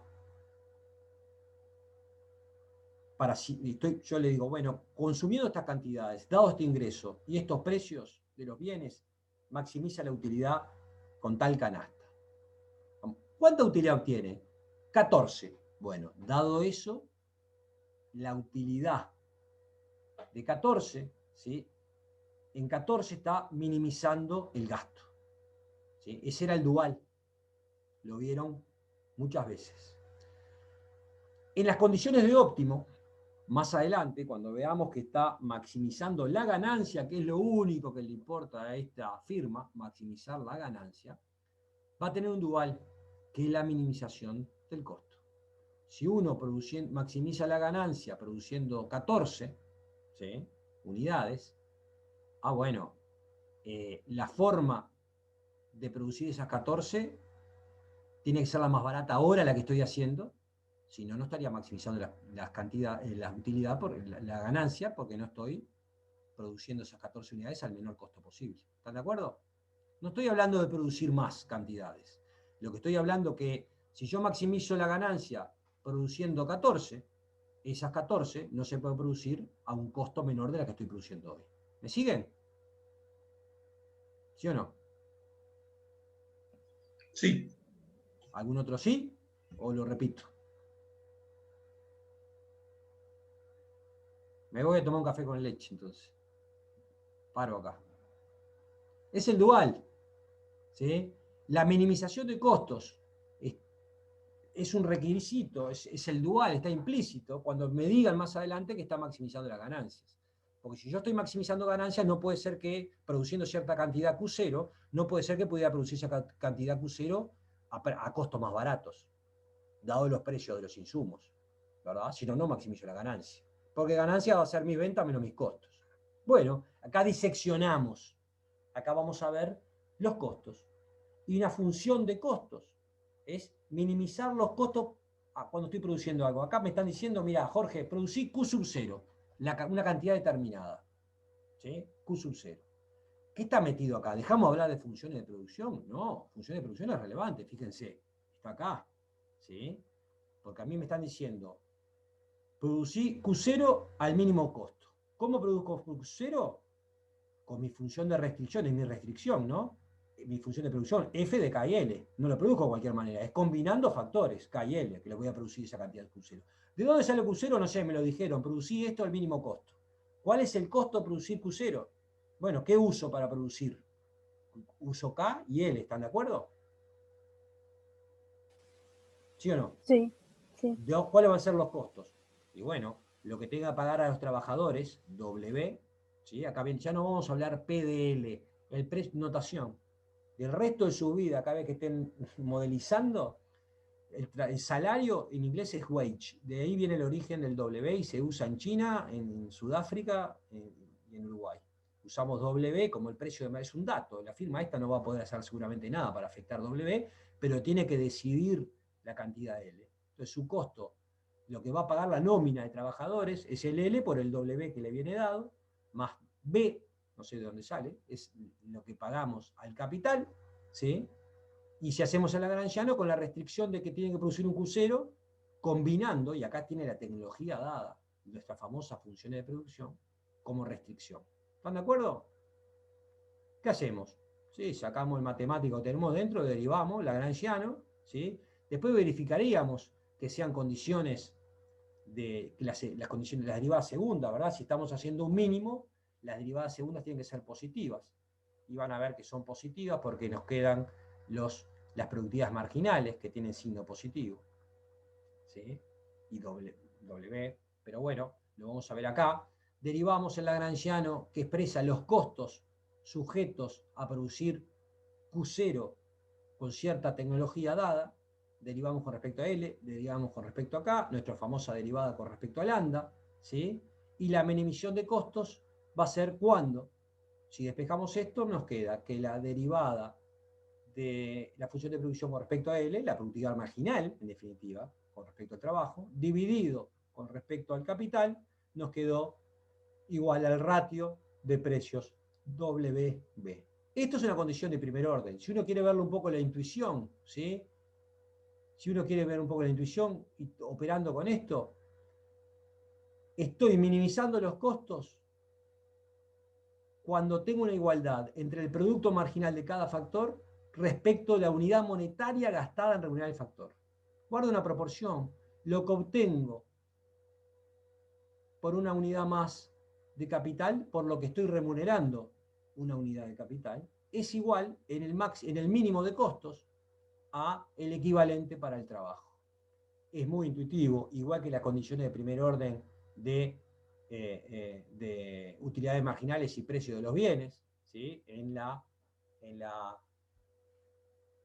yo le digo, bueno, consumiendo estas cantidades, dado este ingreso y estos precios de los bienes, maximiza la utilidad con tal canasta. ¿Cuánta utilidad obtiene? 14. Bueno, dado eso, la utilidad de 14, ¿sí? En 14 está minimizando el gasto. ¿Sí? Ese era el dual. Lo vieron muchas veces. En las condiciones de óptimo, más adelante, cuando veamos que está maximizando la ganancia, que es lo único que le importa a esta firma, maximizar la ganancia, va a tener un dual, que es la minimización del costo. Si uno maximiza la ganancia produciendo 14, ¿sí? Unidades, bueno, la forma de producir esas 14 tiene que ser la más barata ahora la que estoy haciendo, si no, no estaría maximizando la utilidad, la ganancia, porque no estoy produciendo esas 14 unidades al menor costo posible. ¿Están de acuerdo? No estoy hablando de producir más cantidades. Lo que estoy hablando es que si yo maximizo la ganancia produciendo 14, esas 14 no se pueden producir a un costo menor de la que estoy produciendo hoy. ¿Me siguen? ¿Sí o no? Sí. ¿Algún otro sí? ¿O lo repito? Me voy a tomar un café con leche, entonces. Paro acá. Es el dual, ¿sí? La minimización de costos es un requisito, es el dual, está implícito, cuando me digan más adelante que está maximizando las ganancias. Porque si yo estoy maximizando ganancias, no puede ser que, produciendo cierta cantidad Q0, no puede ser que pudiera producir esa cantidad Q0 a costos más baratos, dado los precios de los insumos, ¿verdad? Si no, no maximizo la ganancia. Porque ganancia va a ser mi venta menos mis costos. Bueno, acá diseccionamos. Acá vamos a ver los costos. Y una función de costos es minimizar los costos cuando estoy produciendo algo. Acá me están diciendo, mira, Jorge, producí Q sub 0, una cantidad determinada. ¿Sí? Q sub 0. ¿Qué está metido acá? ¿Dejamos hablar de funciones de producción? No, funciones de producción es relevante, fíjense. Está acá. ¿Sí? Porque a mí me están diciendo, producí Q0 al mínimo costo. ¿Cómo produzco Q0? Con mi función de restricción, es mi restricción, ¿no? Mi función de producción, F de K y L. No lo produzco de cualquier manera, es combinando factores, K y L, que le voy a producir esa cantidad de Q0. ¿De dónde sale Q0? No sé, me lo dijeron, producí esto al mínimo costo. ¿Cuál es el costo de producir Q0? Bueno, ¿qué uso para producir? Uso K y L, ¿están de acuerdo? ¿Sí o no? Sí, sí. ¿Cuáles van a ser los costos? Y bueno, lo que tenga que pagar a los trabajadores, W, ¿sí? Acá bien, ya no vamos a hablar PDL, notación. El resto de su vida, cada vez que estén modelizando, el salario en inglés es wage. De ahí viene el origen del W y se usa en China, en Sudáfrica y en Uruguay. Usamos W como el precio es un dato. La firma esta no va a poder hacer seguramente nada para afectar W, pero tiene que decidir la cantidad L. Entonces su costo, lo que va a pagar la nómina de trabajadores, es el L por el W que le viene dado, más B, no sé de dónde sale, es lo que pagamos al capital, ¿sí? Y si hacemos el lagrangiano con la restricción de que tienen que producir un Q0, combinando, y acá tiene la tecnología dada, nuestra famosa función de producción, como restricción. ¿Están de acuerdo? ¿Qué hacemos? ¿Sí? Sacamos el matemático que tenemos dentro, derivamos lagrangiano, ¿sí? Después verificaríamos que sean condiciones las condiciones de las derivadas segundas, ¿verdad? Si estamos haciendo un mínimo, las derivadas segundas tienen que ser positivas. Y van a ver que son positivas porque nos quedan las productividades marginales que tienen signo positivo. ¿Sí? Y W. Pero bueno, lo vamos a ver acá. Derivamos el lagrangiano que expresa los costos sujetos a producir Q0 con cierta tecnología dada. Derivamos con respecto a L, derivamos con respecto a K, nuestra famosa derivada con respecto a lambda, ¿sí? Y la minimización de costos va a ser cuando, si despejamos esto, nos queda que la derivada de la función de producción con respecto a L, la productividad marginal, en definitiva, con respecto al trabajo, dividido con respecto al capital, nos quedó igual al ratio de precios WB. Esto es una condición de primer orden. Si uno quiere verlo un poco la intuición, ¿sí? Si uno quiere ver un poco la intuición y operando con esto, estoy minimizando los costos cuando tengo una igualdad entre el producto marginal de cada factor respecto de la unidad monetaria gastada en remunerar el factor. Guardo una proporción. Lo que obtengo por una unidad más de capital, por lo que estoy remunerando una unidad de capital, es igual en el mínimo de costos a el equivalente para el trabajo. Es muy intuitivo, igual que las condiciones de primer orden de utilidades marginales y precios de los bienes, ¿sí? en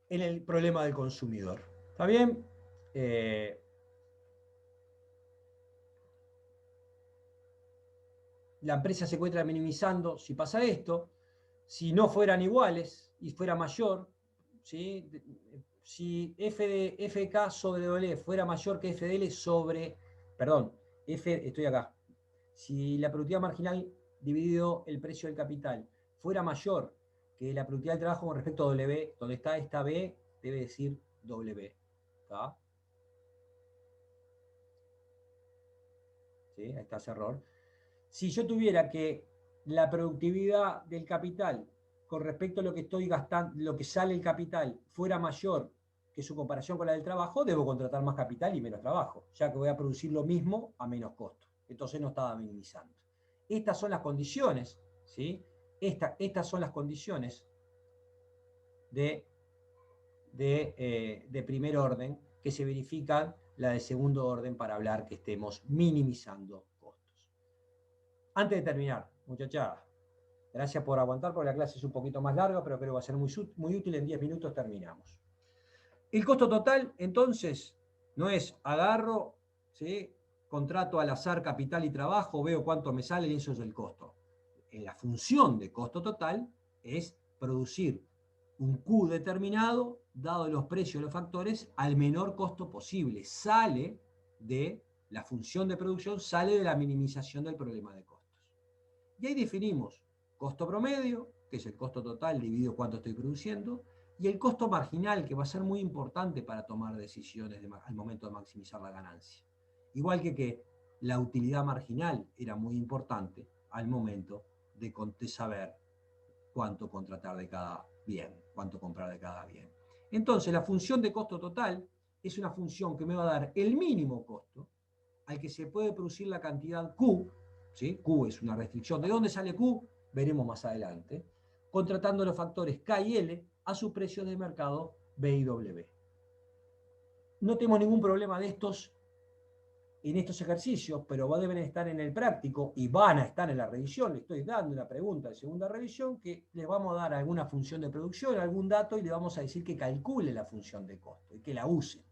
el problema del consumidor. ¿Está bien? La empresa se encuentra minimizando si pasa esto. Si no fueran iguales y fuera mayor, ¿sí? Si FK sobre WL fuera mayor que FDL sobre, perdón, estoy acá. Si la productividad marginal dividido el precio del capital fuera mayor que la productividad del trabajo con respecto a W, donde está esta B, debe decir W. ¿Está? ¿Sí? Ahí está ese error. Si yo tuviera que la productividad del capital con respecto a lo que estoy gastando, lo que sale el capital fuera mayor que su comparación con la del trabajo, debo contratar más capital y menos trabajo, ya que voy a producir lo mismo a menos costo. Entonces no estaba minimizando. Estas son las condiciones, ¿sí? Estas son las condiciones de primer orden que se verifican la de segundo orden para hablar que estemos minimizando costos. Antes de terminar, muchachada, gracias por aguantar porque la clase es un poquito más larga, pero creo que va a ser muy útil. En 10 minutos terminamos. El costo total, entonces, no es agarro, ¿sí? Contrato al azar capital y trabajo, veo cuánto me sale y eso es el costo. La función de costo total es producir un Q determinado, dado los precios de los factores, al menor costo posible. Sale de la función de producción, sale de la minimización del problema de costos. Y ahí definimos costo promedio, que es el costo total dividido cuánto estoy produciendo, y el costo marginal, que va a ser muy importante para tomar decisiones al momento de maximizar la ganancia. Igual que la utilidad marginal era muy importante al momento de saber cuánto contratar de cada bien, cuánto comprar de cada bien. Entonces, la función de costo total es una función que me va a dar el mínimo costo al que se puede producir la cantidad Q, ¿sí? Q es una restricción. ¿De dónde sale Q? Veremos más adelante. Contratando los factores K y L a sus precios de mercado B y W. No tenemos ningún problema de estos en estos ejercicios, pero deben estar en el práctico y van a estar en la revisión. Le estoy dando una pregunta de segunda revisión que les vamos a dar alguna función de producción, algún dato, y le vamos a decir que calcule la función de costo y que la use.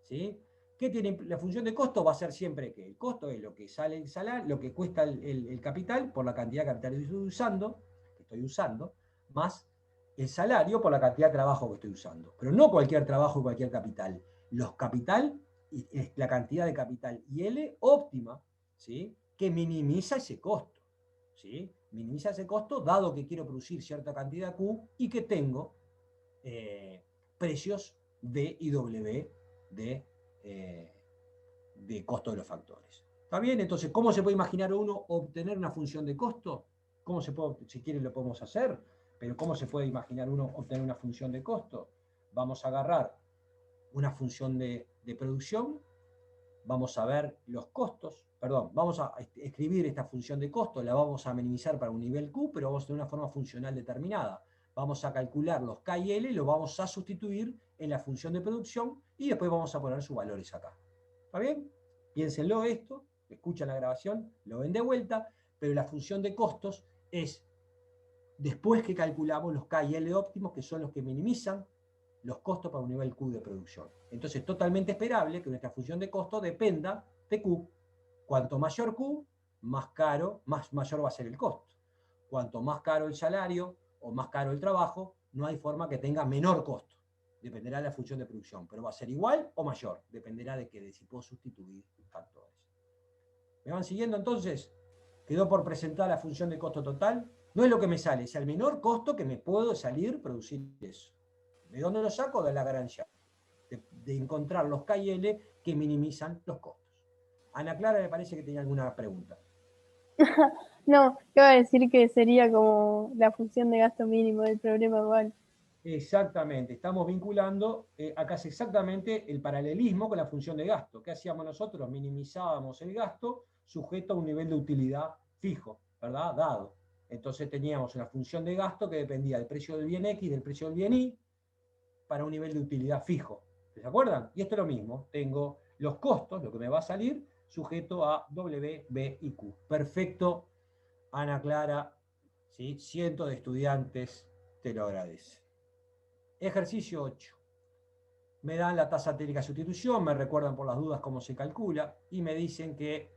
¿Sí? ¿Qué tiene la función de costo? Va a ser siempre que el costo es lo que sale el salario, lo que cuesta el capital por la cantidad de capital que estoy usando, más el salario por la cantidad de trabajo que estoy usando. Pero no cualquier trabajo y cualquier capital. Los capital, la cantidad de capital y L óptima, ¿sí? Que minimiza ese costo. ¿Sí? Minimiza ese costo dado que quiero producir cierta cantidad Q y que tengo precios B y W de costo de los factores. ¿Está bien? Entonces, ¿cómo se puede imaginar uno obtener una función de costo? ¿Cómo se puede, si quieren lo podemos hacer, pero ¿cómo se puede imaginar uno obtener una función de costo? Vamos a agarrar una función de producción, vamos a ver los costos, perdón, vamos a escribir esta función de costo, la vamos a minimizar para un nivel Q, pero vamos a tener una forma funcional determinada. Vamos a calcular los K y L, lo vamos a sustituir en la función de producción y después vamos a poner sus valores acá. ¿Está bien? Piénsenlo esto, escuchan la grabación, lo ven de vuelta, pero la función de costos es después que calculamos los K y L óptimos, que son los que minimizan los costos para un nivel Q de producción. Entonces, es totalmente esperable que nuestra función de costo dependa de Q. Cuanto mayor Q, más caro, más mayor va a ser el costo. Cuanto más caro el salario o más caro el trabajo, no hay forma que tenga menor costo. Dependerá de la función de producción, pero va a ser igual o mayor. Dependerá de si puedo sustituir factores. ¿Me van siguiendo entonces? Quedó por presentar la función de costo total. No es lo que me sale, es el menor costo que me puedo salir producir eso. ¿De dónde lo saco? De la gran llave. De encontrar los K y L que minimizan los costos. Ana Clara me parece que tenía alguna pregunta. No, iba a decir que sería como la función de gasto mínimo del problema igual. Exactamente, estamos vinculando, acá es exactamente el paralelismo con la función de gasto. ¿Qué hacíamos nosotros? Minimizábamos el gasto sujeto a un nivel de utilidad fijo, ¿verdad? Dado. Entonces teníamos una función de gasto que dependía del precio del bien X y del precio del bien Y para un nivel de utilidad fijo. ¿Se acuerdan? Y esto es lo mismo. Tengo los costos, lo que me va a salir, sujeto a W, B y Q. Perfecto, Ana Clara. ¿Sí? Cientos de estudiantes te lo agradecen. Ejercicio 8. Me dan la tasa técnica de sustitución, me recuerdan por las dudas cómo se calcula y me dicen que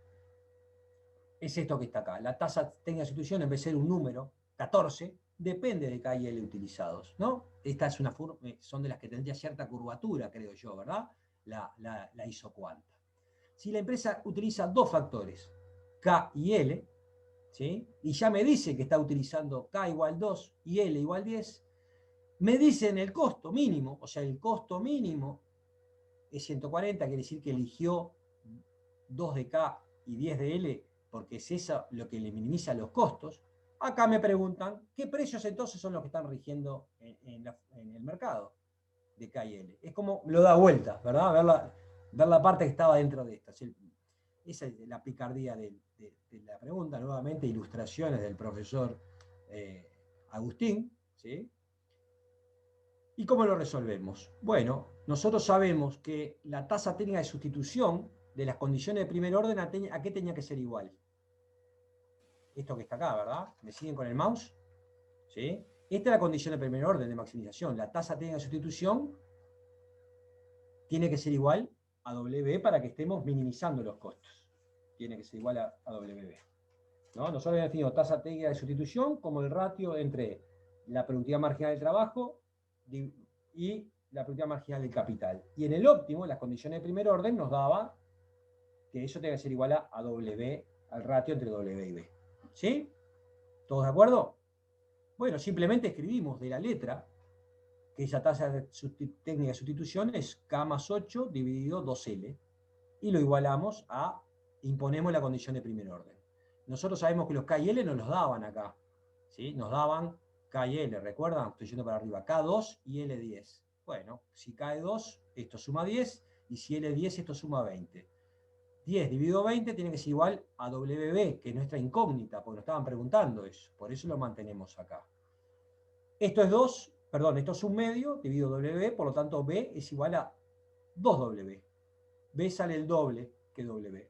es esto que está acá. La tasa técnica de sustitución, en vez de ser un número, 14, depende de K y L utilizados, ¿no? Esta es una son de las que tendría cierta curvatura, creo yo, ¿verdad? La isocuanta. Si la empresa utiliza dos factores, K y L, ¿sí? Y ya me dice que está utilizando K igual 2 y L igual 10, me dicen el costo mínimo, o sea, el costo mínimo es 140, quiere decir que eligió 2 de K y 10 de L, porque es eso lo que le minimiza los costos. Acá me preguntan, ¿qué precios entonces son los que están rigiendo en el mercado de K y L? Es como lo da vuelta, ¿verdad? Ver la parte que estaba dentro de esta. Esa es la picardía de la pregunta, nuevamente ilustraciones del profesor Agustín, ¿sí? ¿Y cómo lo resolvemos? Bueno, nosotros sabemos que la tasa técnica de sustitución de las condiciones de primer orden, ¿a qué tenía que ser igual? Esto que está acá, ¿verdad? ¿Me siguen con el mouse? ¿Sí? Esta es la condición de primer orden de maximización. La tasa técnica de sustitución tiene que ser igual a W para que estemos minimizando los costos. Tiene que ser igual a WB. ¿No? Nosotros hemos definido tasa técnica de sustitución como el ratio entre la productividad marginal del trabajo y la productividad marginal del capital. Y en el óptimo, las condiciones de primer orden nos daba que eso tiene que ser igual a W, al ratio entre W y B. ¿Sí? ¿Todos de acuerdo? Bueno, simplemente escribimos de la letra que esa tasa técnica de sustitución es K más 8 dividido 2L. Y lo igualamos a, imponemos la condición de primer orden. Nosotros sabemos que los K y L nos los daban acá. ¿Sí? Nos daban K y L, ¿recuerdan? Estoy yendo para arriba. K2 y L10. Bueno, si K2, esto suma 10, y si L10, esto suma 20. 10 dividido 20 tiene que ser igual a WB, que es nuestra incógnita, porque nos estaban preguntando eso. Por eso lo mantenemos acá. Esto es 2, perdón, esto es un medio dividido W, por lo tanto B es igual a 2W. B sale el doble que W.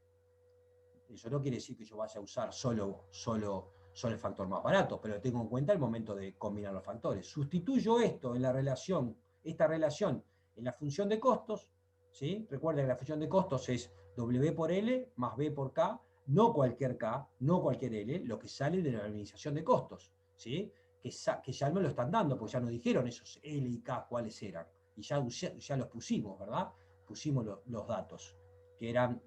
Eso no quiere decir que yo vaya a usar solo el factor más barato, pero tengo en cuenta el momento de combinar los factores. Sustituyo esto en la relación, esta relación en la función de costos, ¿sí? Recuerden que la función de costos es W por L más B por K, no cualquier K, no cualquier L, lo que sale de la organización de costos, ¿sí? Que ya me lo están dando, porque ya nos dijeron esos L y K cuáles eran, y ya los pusimos, ¿verdad? Pusimos los datos, que eran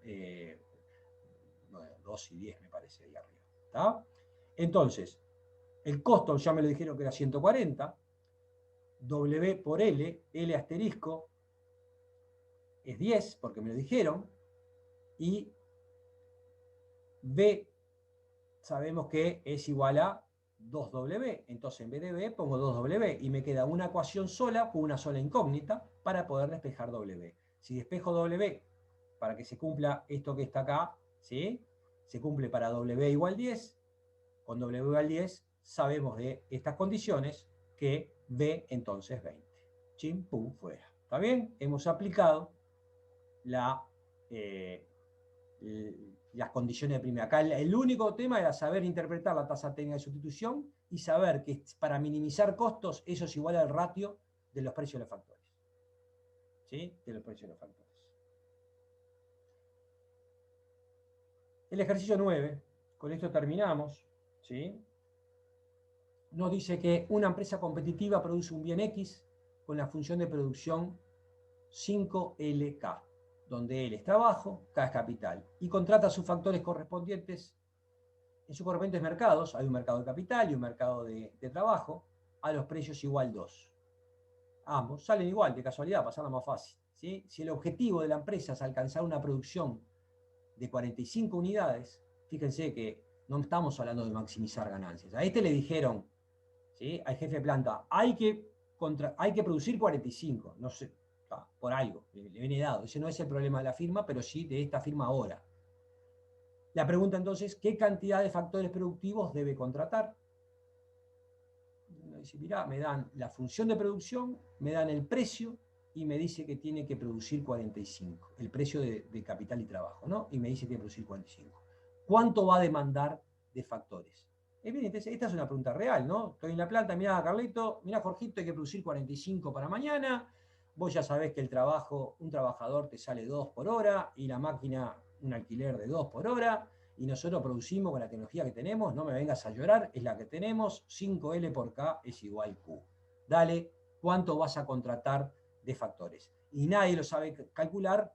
2 y 10 me parece, ahí arriba. ¿Está? Entonces, el costo ya me lo dijeron que era 140, W por L, L asterisco, es 10, porque me lo dijeron, y B sabemos que es igual a 2W, entonces en vez de B pongo 2W, y me queda una ecuación sola con una sola incógnita para poder despejar W. Si despejo W para que se cumpla esto que está acá, ¿sí? Se cumple para W igual 10, con W igual 10 sabemos de estas condiciones que B entonces 20. Chim, pum, fuera. ¿Está bien? Hemos aplicado las condiciones de primera. Acá el único tema era saber interpretar la tasa técnica de sustitución y saber que para minimizar costos eso es igual al ratio de los precios de los factores. ¿Sí? De los precios de los factores. El ejercicio 9, con esto terminamos, ¿sí? Nos dice que una empresa competitiva produce un bien X con la función de producción 5LK, donde L es trabajo, K es capital, y contrata sus factores correspondientes en sus correspondientes mercados. Hay un mercado de capital y un mercado de trabajo, a los precios igual 2. Ambos salen igual, de casualidad, pasarla más fácil, ¿sí? Si el objetivo de la empresa es alcanzar una producción de 45 unidades, fíjense que no estamos hablando de maximizar ganancias. A este le dijeron, ¿sí? Al jefe de planta, hay que producir 45, no sé, por algo, le viene dado. Ese no es el problema de la firma, pero sí de esta firma ahora. La pregunta entonces, ¿qué cantidad de factores productivos debe contratar? Dice, mirá, me dan la función de producción, me dan el precio, y me dice que tiene que producir 45, el precio de capital y trabajo, ¿no? Y me dice que tiene que producir 45. ¿Cuánto va a demandar de factores? Bien, entonces, esta es una pregunta real, ¿no? Estoy en la planta, mirá, Carlito, mirá, Jorgito, hay que producir 45 para mañana, vos ya sabés que un trabajador te sale 2 por hora, y la máquina un alquiler de 2 por hora, y nosotros producimos con la tecnología que tenemos, no me vengas a llorar, es la que tenemos, 5L por K es igual Q. Dale, ¿cuánto vas a contratar de factores? Y nadie lo sabe calcular,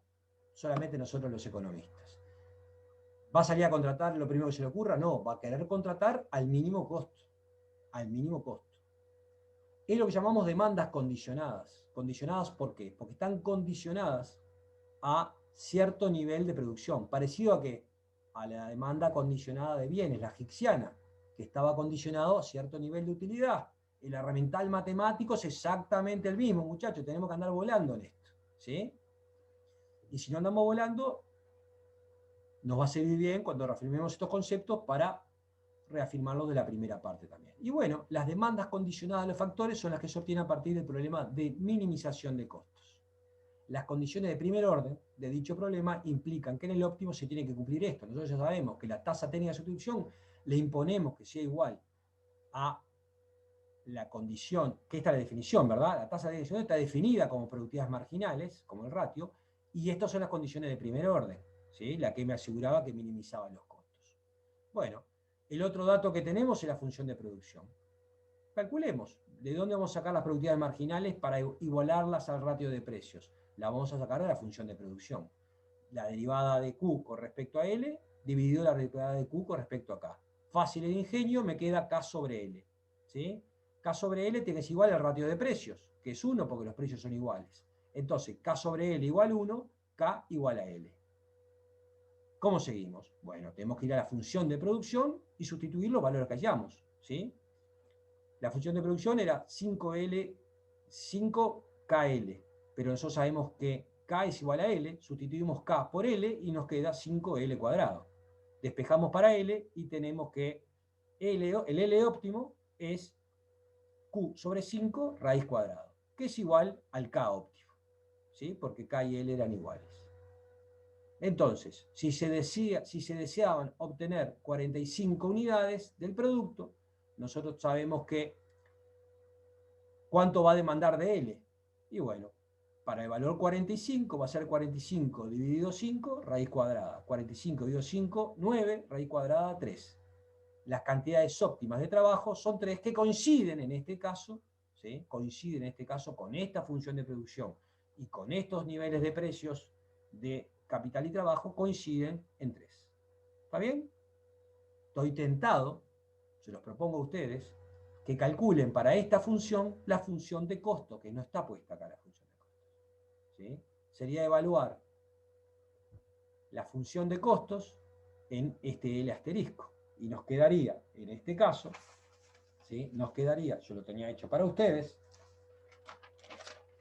solamente nosotros los economistas. ¿Va a salir a contratar lo primero que se le ocurra? No, va a querer contratar al mínimo costo. Al mínimo costo. Es lo que llamamos demandas condicionadas. ¿Condicionadas por qué? Porque están condicionadas a cierto nivel de producción. Parecido a la demanda condicionada de bienes, la hicksiana. que estaba condicionado a cierto nivel de utilidad. El herramental matemático es exactamente el mismo, muchachos, tenemos que andar volando en esto, ¿sí? Y si no andamos volando, nos va a servir bien cuando reafirmemos estos conceptos para reafirmarlos de la primera parte también. Y bueno, las demandas condicionadas a los factores son las que se obtienen a partir del problema de minimización de costos. Las condiciones de primer orden de dicho problema implican que en el óptimo se tiene que cumplir esto. Nosotros ya sabemos que la tasa técnica de sustitución le imponemos que sea igual a la condición, que esta es la definición, ¿verdad? La tasa técnica de sustitución está definida como productividades marginales, como el ratio, y estas son las condiciones de primer orden, ¿sí? La que me aseguraba que minimizaba los costos. Bueno, el otro dato que tenemos es la función de producción. Calculemos, ¿de dónde vamos a sacar las productividades marginales para igualarlas al ratio de precios? La vamos a sacar de la función de producción. La derivada de Q con respecto a L, dividido la derivada de Q con respecto a K. Fácil el ingenio, me queda K sobre L. ¿Sí? K sobre L tienes igual al ratio de precios, que es 1 porque los precios son iguales. Entonces, K sobre L igual 1, K igual a L. ¿Cómo seguimos? Bueno, tenemos que ir a la función de producción y sustituir los valores que hallamos, ¿sí? La función de producción era 5L, 5KL, pero nosotros sabemos que K es igual a L, sustituimos K por L y nos queda 5L cuadrado. Despejamos para L y tenemos que el L óptimo es Q sobre 5 raíz cuadrada, que es igual al K óptimo, ¿sí? Porque K y L eran iguales. Entonces, si se deseaban obtener 45 unidades del producto, nosotros sabemos que ¿cuánto va a demandar de L? Y bueno, para el valor 45 va a ser 45 dividido 5, raíz cuadrada. 45 dividido 5, 9, raíz cuadrada, 3. Las cantidades óptimas de trabajo son 3 que coinciden en este caso, ¿sí? Coinciden en este caso con esta función de producción y con estos niveles de precios de capital y trabajo coinciden en 3. ¿Está bien? Estoy tentado, se los propongo a ustedes, que calculen para esta función la función de costo, que no está puesta acá la función de costos, ¿sí? Sería evaluar la función de costos en este L asterisco. Y nos quedaría, en este caso, ¿sí? Nos quedaría, yo lo tenía hecho para ustedes,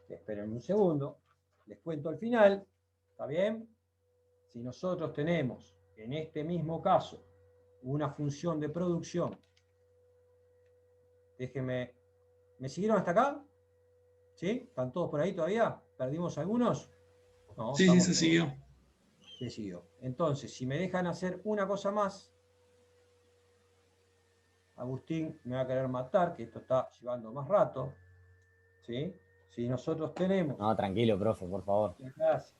esperen un segundo, les cuento al final, ¿está bien? Si nosotros tenemos, en este mismo caso, una función de producción, déjenme, ¿me siguieron hasta acá? ¿Sí? ¿Están todos por ahí todavía? ¿Perdimos algunos? No, Sí, sí, se siguió. Se siguió. Entonces, si me dejan hacer una cosa más, Agustín me va a querer matar, que esto está llevando más rato, ¿sí? Si nosotros tenemos... No, tranquilo, profe, por favor. Gracias.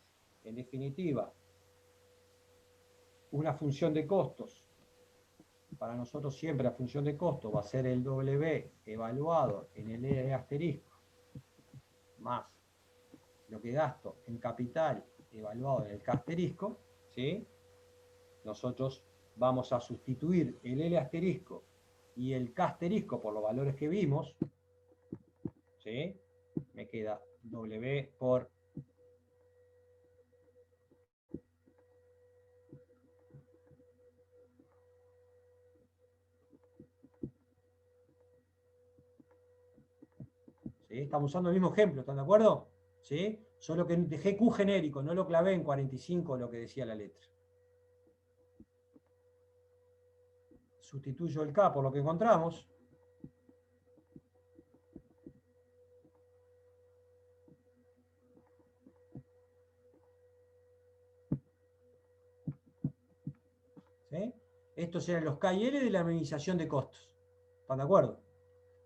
En definitiva, una función de costos. Para nosotros siempre la función de costo va a ser el W evaluado en el E asterisco, más lo que gasto en capital evaluado en el K asterisco, ¿sí? Nosotros vamos a sustituir el L asterisco y el K asterisco por los valores que vimos, ¿sí? Me queda W por ¿sí? Estamos usando el mismo ejemplo, ¿están de acuerdo? ¿Sí? Solo que dejé Q genérico, no lo clavé en 45 lo que decía la letra. Sustituyo el K por lo que encontramos. ¿Sí? Estos eran los K y L de la minimización de costos. ¿Están de acuerdo?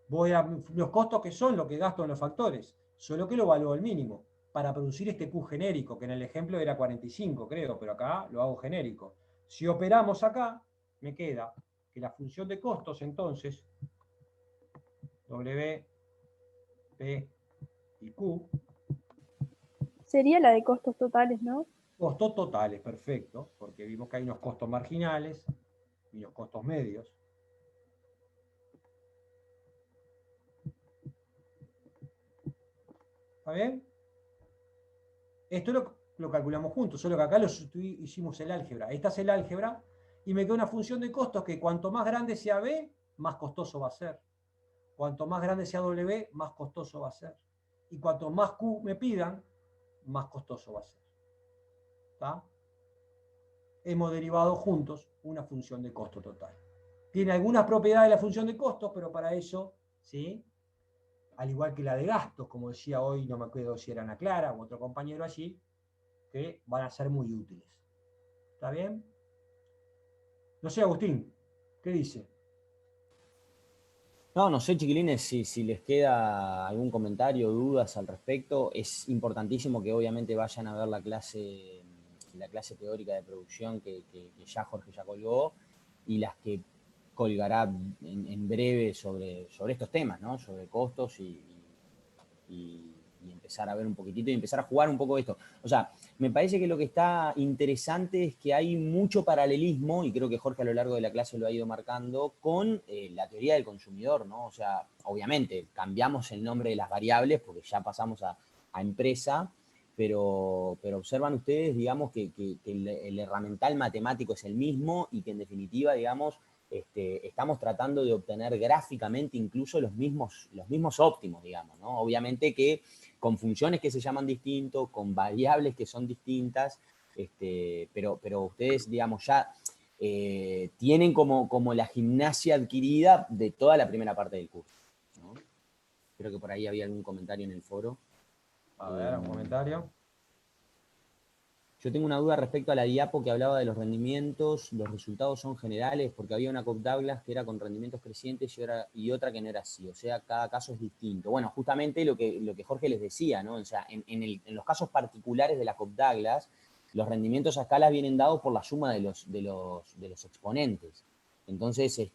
Voy a los costos que son lo que gasto en los factores, solo que lo evalúo al mínimo, para producir este Q genérico, que en el ejemplo era 45, creo, pero acá lo hago genérico. Si operamos acá, me queda que la función de costos, entonces, W, P y Q. Sería la de costos totales, ¿no? Costos totales, perfecto, porque vimos que hay unos costos marginales y unos costos medios. ¿Está bien? Esto lo calculamos juntos, solo que acá hicimos el álgebra. Esta es el álgebra y me queda una función de costos que cuanto más grande sea B, más costoso va a ser. Cuanto más grande sea W, más costoso va a ser. Y cuanto más Q me pidan, más costoso va a ser. ¿Está? Hemos derivado juntos una función de costo total. Tiene algunas propiedades la función de costos, pero para eso, ¿sí? Al igual que la de gastos, como decía hoy, no me acuerdo si era Ana Clara u otro compañero allí, que van a ser muy útiles. ¿Está bien? No sé, Agustín, ¿qué dice? No sé, chiquilines, si les queda algún comentario o dudas al respecto. Es importantísimo que obviamente vayan a ver la clase teórica de producción que ya Jorge ya colgó, y las que colgará en breve sobre estos temas, ¿no? Sobre costos y empezar a ver un poquitito y empezar a jugar un poco esto. O sea, me parece que lo que está interesante es que hay mucho paralelismo, y creo que Jorge a lo largo de la clase lo ha ido marcando, con la teoría del consumidor, ¿no? O sea, obviamente cambiamos el nombre de las variables porque ya pasamos a empresa, pero observan ustedes, digamos, que el herramental matemático es el mismo, y que en definitiva, digamos, estamos tratando de obtener gráficamente incluso los mismos óptimos, digamos, ¿no? Obviamente que con funciones que se llaman distinto, con variables que son distintas, pero ustedes, digamos, ya tienen como la gimnasia adquirida de toda la primera parte del curso, ¿no? Creo que por ahí había algún comentario en el foro. A ver, un comentario. Yo tengo una duda respecto a la diapo que hablaba de los rendimientos. Los resultados son generales, porque había una Cobb-Douglas que era con rendimientos crecientes y otra que no era así. O sea, cada caso es distinto. Bueno, justamente lo que Jorge les decía, ¿no? O sea, en los casos particulares de la Cobb-Douglas, los rendimientos a escala vienen dados por la suma de los exponentes. Entonces,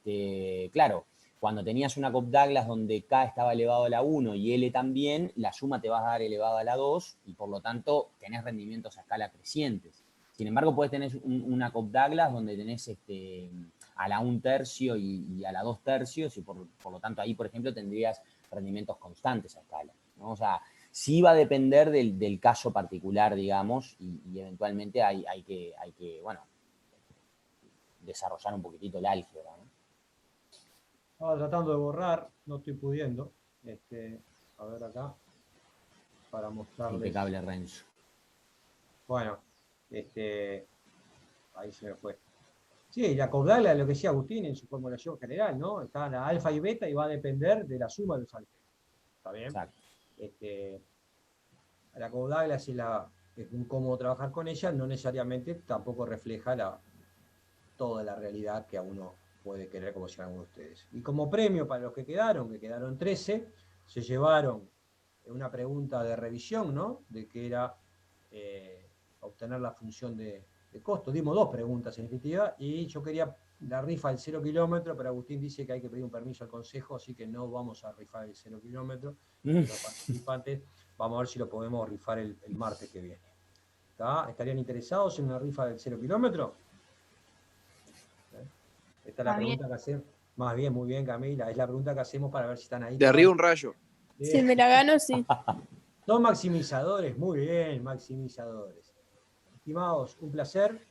claro, cuando tenías una Cobb-Douglas donde K estaba elevado a la 1 y L también, la suma te va a dar elevado a la 2, y por lo tanto tenés rendimientos a escala crecientes. Sin embargo, puedes tener una Cobb-Douglas donde tenés a la 1/3 y a la 2/3, y por lo tanto ahí, por ejemplo, tendrías rendimientos constantes a escala, ¿no? O sea, sí va a depender del caso particular, digamos, y eventualmente hay que, bueno, desarrollar un poquitito el álgebra, ¿no? Estaba tratando de borrar, no estoy pudiendo. A ver acá, para mostrarles. Impecable, Renzo. Bueno, ahí se me fue. Sí, la Cobb-Douglas, lo que decía Agustín en su formulación general, ¿no? Está la alfa y beta y va a depender de la suma de los álgebras. ¿Está bien? Exacto. La Cobb-Douglas es un cómodo trabajar con ella, no necesariamente tampoco refleja toda la realidad que a uno puede querer, como decían algunos de ustedes. Y como premio para los que quedaron 13, se llevaron una pregunta de revisión, ¿no? De que era obtener la función de costo. Dimos 2 preguntas en definitiva, y yo quería la rifa del 0 kilómetro, pero Agustín dice que hay que pedir un permiso al consejo, así que no vamos a rifar el 0 kilómetro. Los participantes, vamos a ver si lo podemos rifar el martes que viene. ¿Está? ¿Estarían interesados en una rifa del 0 kilómetro? Esta es la pregunta que hacemos. Más bien, muy bien, Camila. Es la pregunta que hacemos para ver si están ahí. De arriba un rayo. Si me la gano, sí. Son maximizadores, muy bien, maximizadores. Estimados, un placer.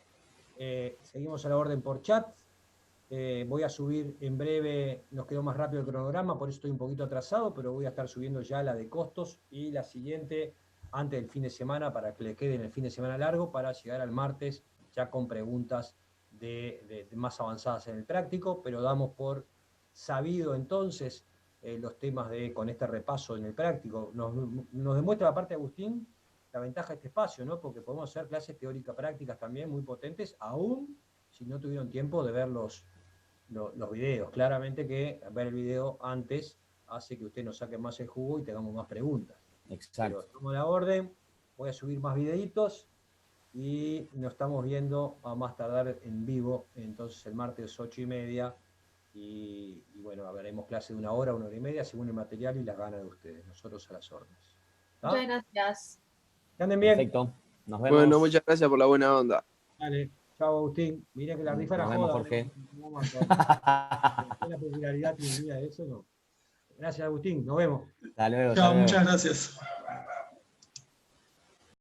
Seguimos a la orden por chat. Voy a subir en breve, nos quedó más rápido el cronograma, por eso estoy un poquito atrasado, pero voy a estar subiendo ya la de costos y la siguiente antes del fin de semana, para que le quede en el fin de semana largo, para llegar al martes ya con preguntas de más avanzadas en el práctico, pero damos por sabido entonces los temas con este repaso en el práctico. Nos demuestra la parte de Agustín la ventaja de este espacio, ¿no? Porque podemos hacer clases teóricas prácticas también muy potentes, aún si no tuvieron tiempo de ver los videos. Claramente que ver el video antes hace que usted nos saque más el jugo y tengamos más preguntas. Exacto. Pero tomo la orden, voy a subir más videitos y nos estamos viendo a más tardar en vivo, entonces el martes 8:30, y bueno, veremos clase de 1 hora, 1 hora y media, según el material y las ganas de ustedes, nosotros a las órdenes. Muchas gracias. Que anden bien. Perfecto. Nos vemos. Bueno, muchas gracias por la buena onda. Dale, chao Agustín. Mira que la rifa era Nos vemos, joda. Jorge. La popularidad que vivía de eso, no. Gracias Agustín, nos vemos. Hasta luego. Chao, muchas gracias.